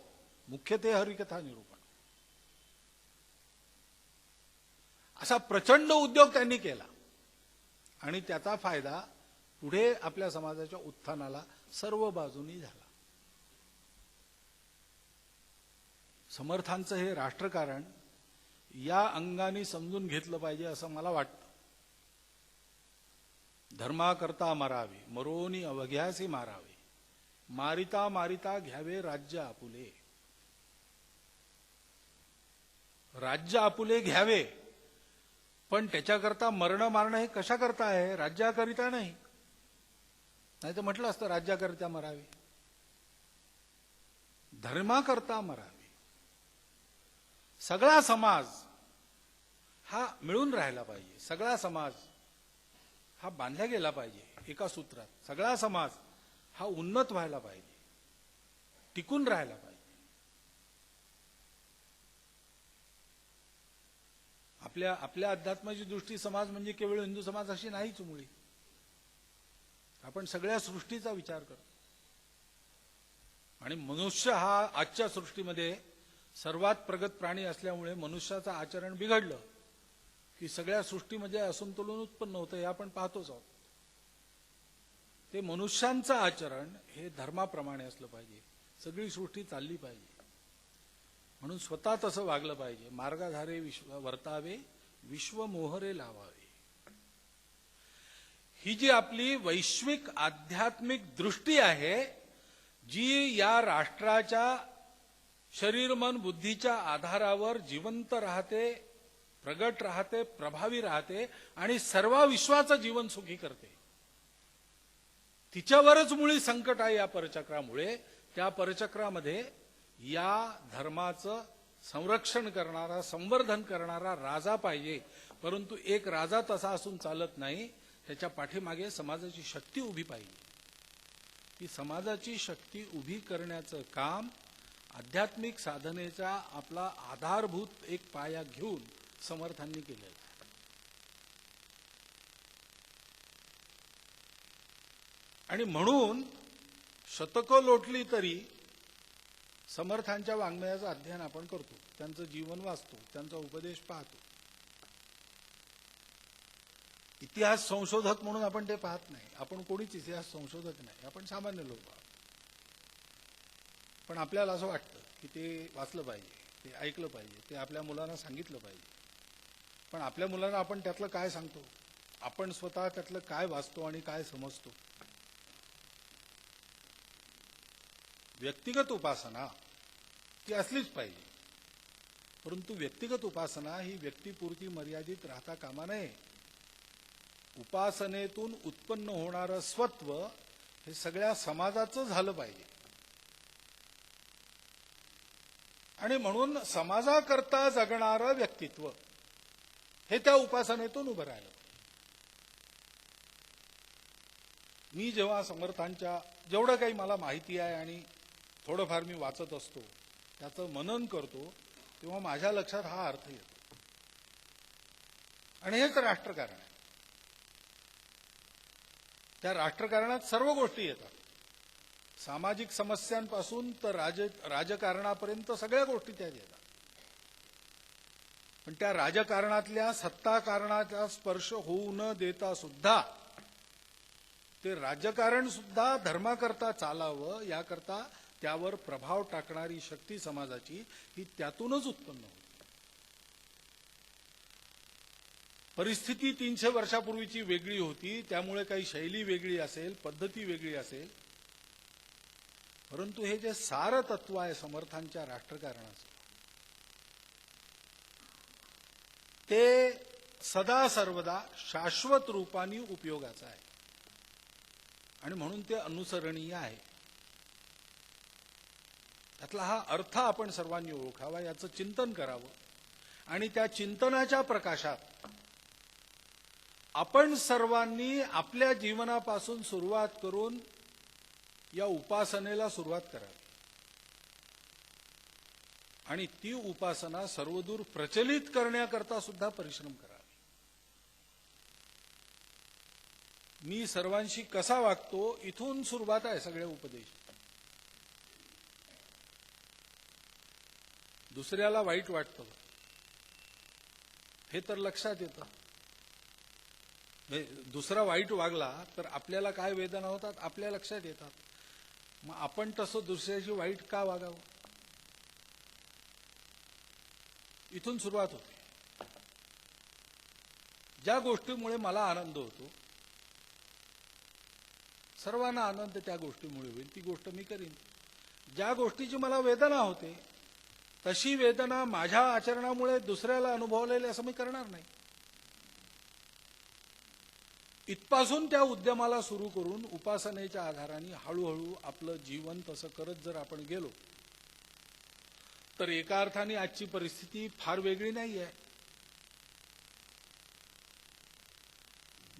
Speaker 3: मुख्य ते हरिकथा निरूपण. असा प्रचंड उद्योग त्यांनी केला आणि त्याचा फायदा पुढे आपल्या समाजाच्या उत्थानाला सर्व बाजूनी झाला. समर्थांचं हे राष्ट्रकारण या अंगाने समजून घेतलं पाहिजे असं मला वाटतं. धर्माकरता मरावे, मरोनी अवघ्यासी मारावे, मारिता मारिता घ्यावे राज्य आपुले. राज्य आपुले घ्यावे, पण त्याच्याकरता मरणं मारणं हे कशा करता आहे? राज्याकरिता नाही. नाही तर म्हटलं असतं राज्याकरिता मरावे, धर्माकरता मरावे. सगळा समाज हा मिळून राहायला पाहिजे, सगळा समाज हा बांधला गेला पाहिजे एका सूत्रात. सगळा समाज हा उन्नत व्हायला पाहिजे, टिकून राहायला पाहिजे. आपल्या अध्यात्माची दृष्टी समाज म्हणजे केवळ हिंदू समाज अशी नाहीच मुळी. आपण सगळ्या सृष्टीचा विचार करतो. आणि मनुष्य हा आजच्या सृष्टीमध्ये सर्वात प्रगत प्राणी असल्यामुळे मनुष्याचं आचरण बिघडलं की सगळ्या सृष्टीमध्ये असंतुलन उत्पन्न होतं, हे आपण पाहतोच आहोत. ते मनुष्यांचं आचरण हे धर्माप्रमाणे असलं पाहिजे, सगळी सृष्टी चालली पाहिजे. म्हणून स्वतः तसं वागलं पाहिजे. मार्गाधारे वर्तावे, विश्व मोहरे लावावे. ही जी आपली वैश्विक आध्यात्मिक दृष्टी आहे, जी या राष्ट्राच्या शरीर मन बुद्धीच्या आधारावर जिवंत राहते, प्रगट राहते, प्रभावी राहते आणि सर्व विश्वाचं जीवन सुखी करते, तिच्यावरच मुळी संकट आहे. या परचक्रामुळे त्या परचक्रामध्ये या धर्माचं संरक्षण करणारा, संवर्धन करणारा राजा पाहिजे. परंतु एक राजा तसा असून चालत नाही, त्याच्या पाठीमागे समाजाची शक्ती उभी पाहिजे. ती समाजाची शक्ती उभी करण्याचं काम आध्यात्मिक साधनेचा आपला आधारभूत एक पाया घेऊन समर्थांनी केलेलं आहे. आणि म्हणून शतकं लोटली तरी समर्थांच्या वाङ्मयाचं अध्ययन आपण करतो, त्यांचं जीवन वाचतो, त्यांचा उपदेश पाहतो. इतिहास संशोधक म्हणून आपण ते पाहत नाही. आपण कोणीच इतिहास संशोधक नाही, आपण सामान्य लोक आहोत. पण आपल्याला असं वाटतं की ते वाचलं पाहिजे, ते ऐकलं पाहिजे, ते आपल्या मुलांना सांगितलं पाहिजे. पण आपल्या मुलांना आपण त्यातलं काय सांगतो? आपण स्वतः त्यातलं काय वाचतो आणि काय समजतो? व्यक्तिगत उपासना ती असलीच पाहिजे, परंतु व्यक्तिगत उपासना ही व्यक्तिपुरती मर्यादित राहता कामा नये. उपासनेतून उत्पन्न होणारं स्वत्व हे सगळ्या समाजाचं झालं पाहिजे. आणि म्हणून समाजाकरता जगणारं व्यक्तित्व हे त्या उपासनेतून उभं राहिलं. मी जेव्हा समर्थांच्या जेवढं काही मला माहिती आहे आणि थोडंफार मी वाचत असतो, त्याचं मनन करतो, तेव्हा माझ्या लक्षात हा अर्थ येतो. आणि हेच राष्ट्रकारण आहे. त्या राष्ट्रकारणात सर्व गोष्टी येतात, सामाजिक समस्यांपासून तर राजकारणापर्यंत सगळ्या गोष्टी त्यात येतात. पण त्या राजकारणातल्या सत्ताकारणाचा स्पर्श होऊ न देता सुद्धा ते राजकारण सुद्धा धर्माकरता चालावं, याकरता त्यावर प्रभाव टाकणारी शक्ती समाजाची ही त्यातूनच उत्पन्न होते. परिस्थिती 300 वर्षापूर्वीची वेगळी होती, त्यामुळे काही शैली वेगळी असेल, पद्धती वेगळी असेल, परंतु हे जे सार तत्व आहे समर्थांच्या राष्ट्रकारणाचं, ते सदा सर्वदा शाश्वत रूपाने उपयोगाचं आहे. आणि म्हणून ते अनुसरणीय आहे. त्यातला हा अर्थ आपण सर्वांनी ओळखावा, याचं चिंतन करावं. आणि त्या चिंतनाच्या प्रकाशात आपण सर्वांनी आपल्या जीवनापासून सुरुवात करून या उपासनेला सुरुवात करावी. आणि ती उपासना सर्वदूर प्रचलित करण्याकरता सुद्धा परिश्रम करावे. मी सर्वांशी कसा वागतो इथून सुरुवात आहे सगळे उपदेश. दुसऱ्याला वाईट वाटतं हे तर लक्षात येतं. दुसरा वाईट वागला तर आपल्याला काय वेदना होतात आपल्या लक्षात येतात. मग आपण तसं दुसऱ्याशी वाईट का वागावं, इथून सुरुवात होते. ज्या गोष्टीमुळे मला आनंद होतो, सर्वांना आनंद त्या गोष्टीमुळे होईल, ती गोष्ट मी करीन. ज्या गोष्टीची मला वेदना होते, तशी वेदना माझ्या आचरणामुळे दुसऱ्याला अनुभवलेली असं मी करणार नाही. इथपासून त्या उद्यमाला सुरू करून उपासनेच्या आधाराने हळूहळू आपलं जीवन तसं करत जर आपण गेलो तर एका अर्थाने आजची परिस्थिती फार वेगळी नाही आहे.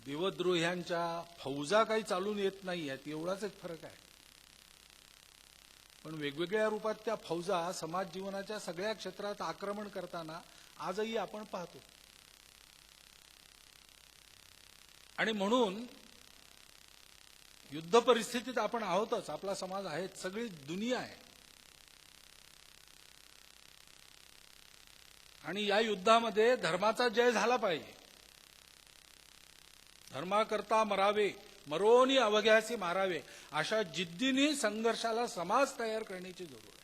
Speaker 3: देवद्रोह्यांच्या फौजा काही चालून येत नाही आहेत, एवढाच एक फरक आहे. पण वेगवेगळ्या रूपात त्या फौजा समाज जीवनाच्या सगळ्या क्षेत्रात आक्रमण करताना आजही आपण पाहतो. आणि म्हणून युद्ध परिस्थितीत आपण आहोतच, आपला समाज आहे, सगळी दुनिया आहे. आणि या युद्धामध्ये धर्माचा जय झाला पाहिजे. धर्माकरता मरावे, मरोनी अवघ्यासी मारावे, अशा जिद्दीने संघर्षाला समाज तयार करण्याची जरूर आहे.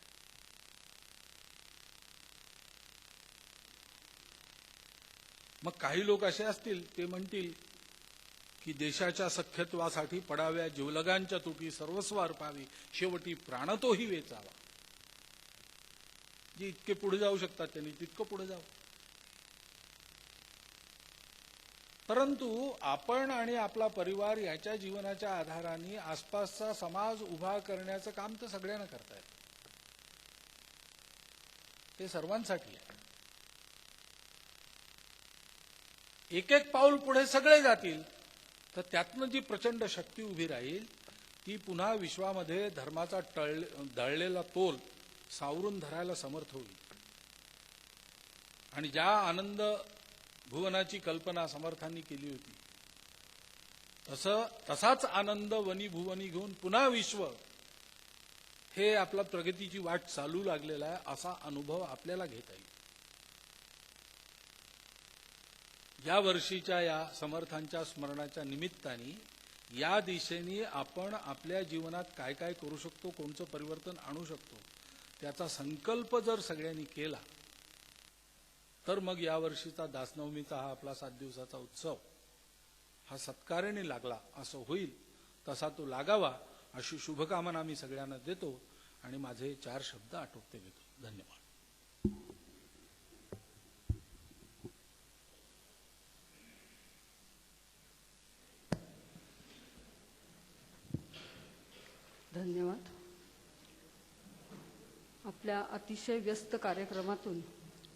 Speaker 3: मग काही लोक असे असतील, ते म्हणतील की देशाच्या सख्यत्वासाठी पडाव्या जीवलगांच्या तुटी सर्वस्व अर्पावी, शेवटी प्राण तोही वेचावा. जे इतके पुढे जाऊ शकतात त्यांनी तितकं पुढे जावं. परंतु आपण आणि आपला परिवार याच्या जीवनाच्या आधाराने आसपासचा समाज उभा करण्याचं काम तर सगळ्यांना करता येतं. ते सर्वांसाठी आहे. एक एक पाऊल पुढे सगळे जातील तर त्यातनं जी प्रचंड शक्ती उभी राहील ती पुन्हा विश्वामध्ये धर्माचा दळलेला तोल सावरून धरायला समर्थ होईल. आणि ज्या आनंद भुवनाची कल्पना समर्थांनी केली होती तसाच आनंद वनी भुवनी घेऊन पुन्हा विश्व हे आपला प्रगतीची वाट चालू लागलेला आहे, असा अनुभव आपल्याला घेता येईल. या वर्षीच्या या समर्थांच्या स्मरणाच्या निमित्ताने या दिशेने आपण आपल्या जीवनात काय काय करू शकतो, कोणतं परिवर्तन आणू शकतो, त्याचा संकल्प जर सगळ्यांनी केला तर मग या वर्षीचा दासनवमीचा हा आपला 7 दिवसाचा उत्सव हा सत्काराने लागला असं होईल. तसा तो लागावा अशी शुभकामना मी सगळ्यांना देतो आणि माझे 4 शब्द आटोपते घेतो. धन्यवाद.
Speaker 1: धन्यवाद. आपल्या अतिशय व्यस्त कार्यक्रमातून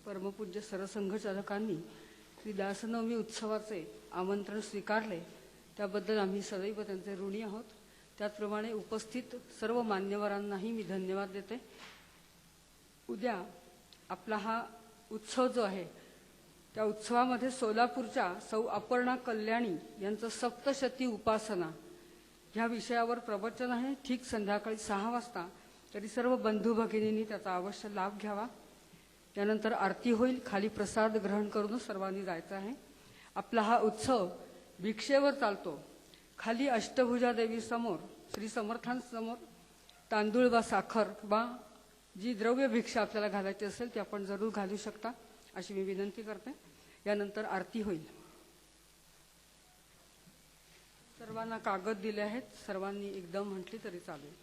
Speaker 1: परमपूज्य सरसंघचालकांनी श्री दासनवमी उत्सवाचे आमंत्रण स्वीकारले त्याबद्दल आम्ही सदैव त्यांचे ऋणी आहोत. त्याचप्रमाणे उपस्थित सर्व मान्यवरांनाही मी धन्यवाद देते. उद्या आपला हा उत्सव जो आहे त्या उत्सवामध्ये सोलापूरच्या सौ अपर्णा कल्याणी यांचं सप्तशती उपासना ह्या विषयावर प्रवचन आहे. ठीक संध्याकाळी 6 वाजता. तरी सर्व बंधू भगिनींनी त्याचा अवश्य लाभ घ्यावा. त्यानंतर आरती होईल. खाली प्रसाद ग्रहण करूनच सर्वांनी जायचं आहे. आपला हा उत्सव भिक्षेवर चालतो. खाली अष्टभुजा देवी समोर श्री समर्थांसमोर तांदूळ वा साखर वा जी द्रव्य भिक्षा आपल्याला घालायची असेल ती आपण जरूर घालू शकता अशी मी विनंती करते. यानंतर आरती होईल. सर्वांना कागद दिले आहेत. सर्वांनी एकदम म्हटली तरी चालेल.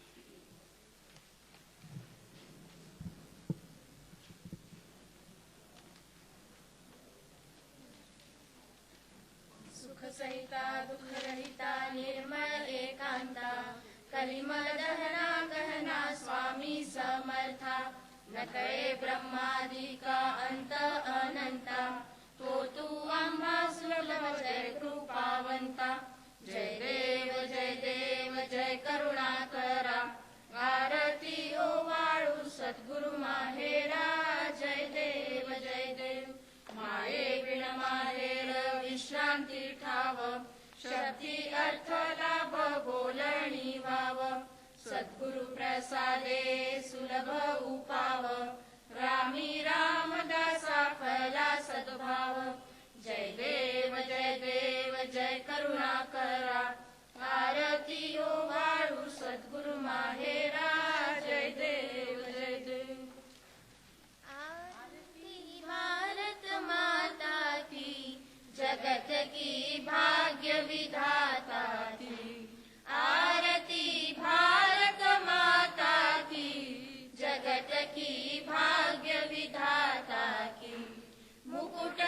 Speaker 2: सुखसहिता दुःखरहिता निर्मळ एकांता कलिमल दहना गहना स्वामी समर्था न कळे ब्रह्मादिका अंत अनंता तो तू आम्हा सुलभ जय कृपावंता. जय देव जय करुणाकरा आरती ओवाळू सद्गुरु माहेरा. जय देव माये बिन माहेर विश्रांती ठाव शक्ती अर्थ लाभ बोलणी भाव. सद्गुरु प्रसादे सुलभ उपाव रामी रामदासा फला सद्भाव. जय देव जय करुणाकरा आरती ओवाळू सद्गुरु माहेरा. जय देव आरती भारत माता की जगत की भाग्य विधाता की. आरती भारत माता की जगत की भाग्य विधाता की. मुकुट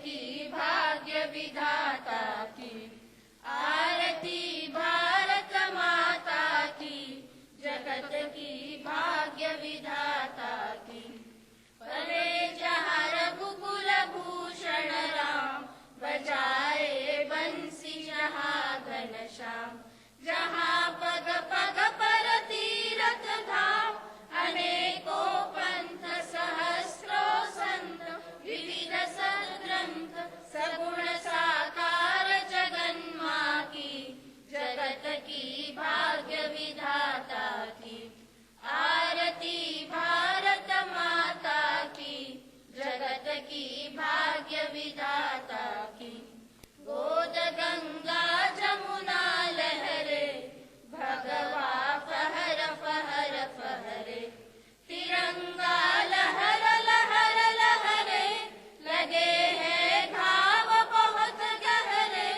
Speaker 2: की भाग्य विधाता की, आरती भारत माता की, जगत की भाग्य विधाता की। परे जहाँ रघुकुल भूषण राम, बजाए बंसी जहाँ घनश्याम। जहाँ पग पग पर तीरथ धाम, अनेकों पंथ सहस्रों संत, विविध सद्ग्रंथ सगुण साकार जगन्माँ की, जगत की भाग्य विधाता की। आरती भारत माता की, जगत की भाग्य विधाता की। गोद गंगा जमुना लहरे, भगवा फहर फहर फहरे। तिरंगा लहर लहर लहरे, लगे हैं घाव बहुत गहरे।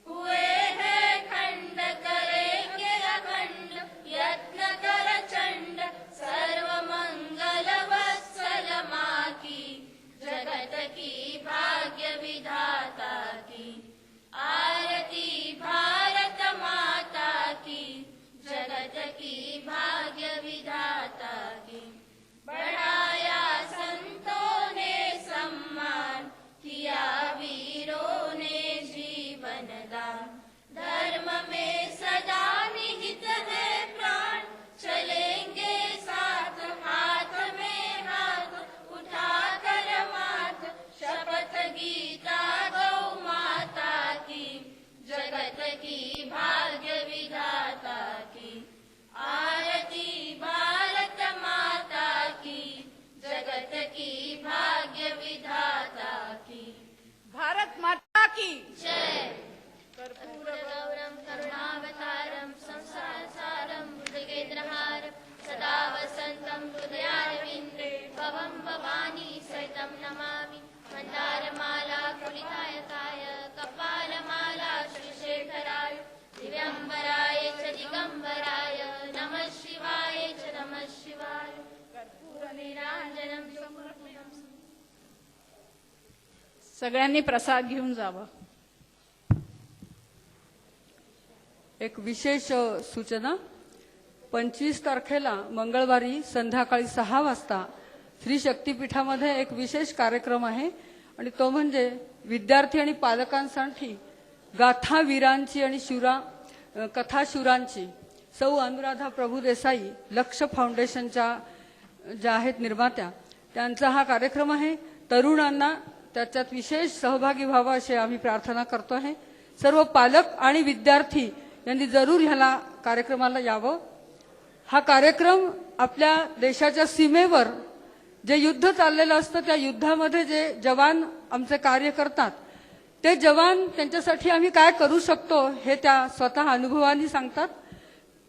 Speaker 2: हुए हैं खंड करेंगे अखंड, यत्न कर चंड सर्व मंगल वत्सल माँ की, जगत की भाग्य विधाता की। आरती भारत माता की, जगत की भाग्य विधाता की। बढ़ाया संतों ने सम्मान, किया वीरों ने जीवन दान। धर्म में सदा निहित है प्राण, चलेंगे साथ हाथ में हाथ उठाकर माथ। शपथ गीता गौ माता की, जगत की भाग्य विधाता की। आरती भारत माता की, जगत की भाग्य विधाता की।
Speaker 4: भारत माता की
Speaker 2: जय। कर्पूरगौरं करुणावतारं संसार सारं भुजगेन्द्रहारं, सदा वसन्तं हृदयारविन्दे भवं भवानी सहितं नमामि। मन्दारमाला कुलितायताय, कपालमाला श्रीशेखराय, दिव्यम्बराय च दिगम्बराय, नमः शिवाय च नमः शिवाय। कर्पूरनीराञ्जनं सुपूर्णं।
Speaker 4: सगळ्यांनी प्रसाद घेऊन जावं।
Speaker 1: एक विशेष सूचना, 25 तारखेला मंगळवारी संध्याकाळी 6 वाजता श्री शक्तीपीठामध्ये एक विशेष कार्यक्रम आहे आणि तो म्हणजे विद्यार्थी आणि पालकांसाठी गाथा वीरांची आणि कथाशुरांची सौ अनुराधा प्रभुदेसाई लक्ष फाउंडेशनच्या ज्या आहेत निर्मात्या, त्यांचा हा कार्यक्रम आहे। तरुणांना त्याच्यात विशेष सहभागी व्हावं अशी आम्ही प्रार्थना करतो आहे। सर्व पालक आणि विद्यार्थी यांनी जरूर ह्याला कार्यक्रमाला यावं। हा कार्यक्रम आपल्या देशाच्या सीमेवर जे युद्ध चाललेलं असतं, त्या युद्धामध्ये जे जवान आमचे कार्य करतात, ते जवान त्यांच्यासाठी आम्ही काय करू शकतो हे त्या स्वतः अनुभवाने सांगतात।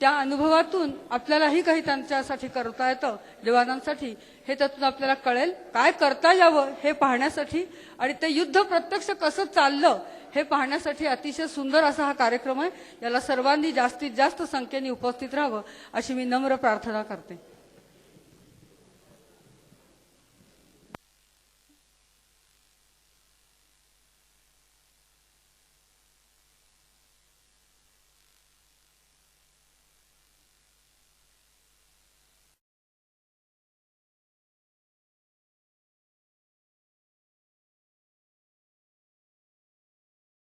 Speaker 1: त्या अनुभवातून आपल्यालाही काही त्यांच्यासाठी करता येतं जवानांसाठी, हे त्यातून आपल्याला कळेल। काय करता यावं हे पाहण्यासाठी आणि ते युद्ध प्रत्यक्ष कसं चाललं हे पाहण्यासाठी अतिशय सुंदर असा हा कार्यक्रम आहे। याला सर्वांनी जास्तीत जास्त संख्येने उपस्थित राहावं अशी मी नम्र प्रार्थना करते।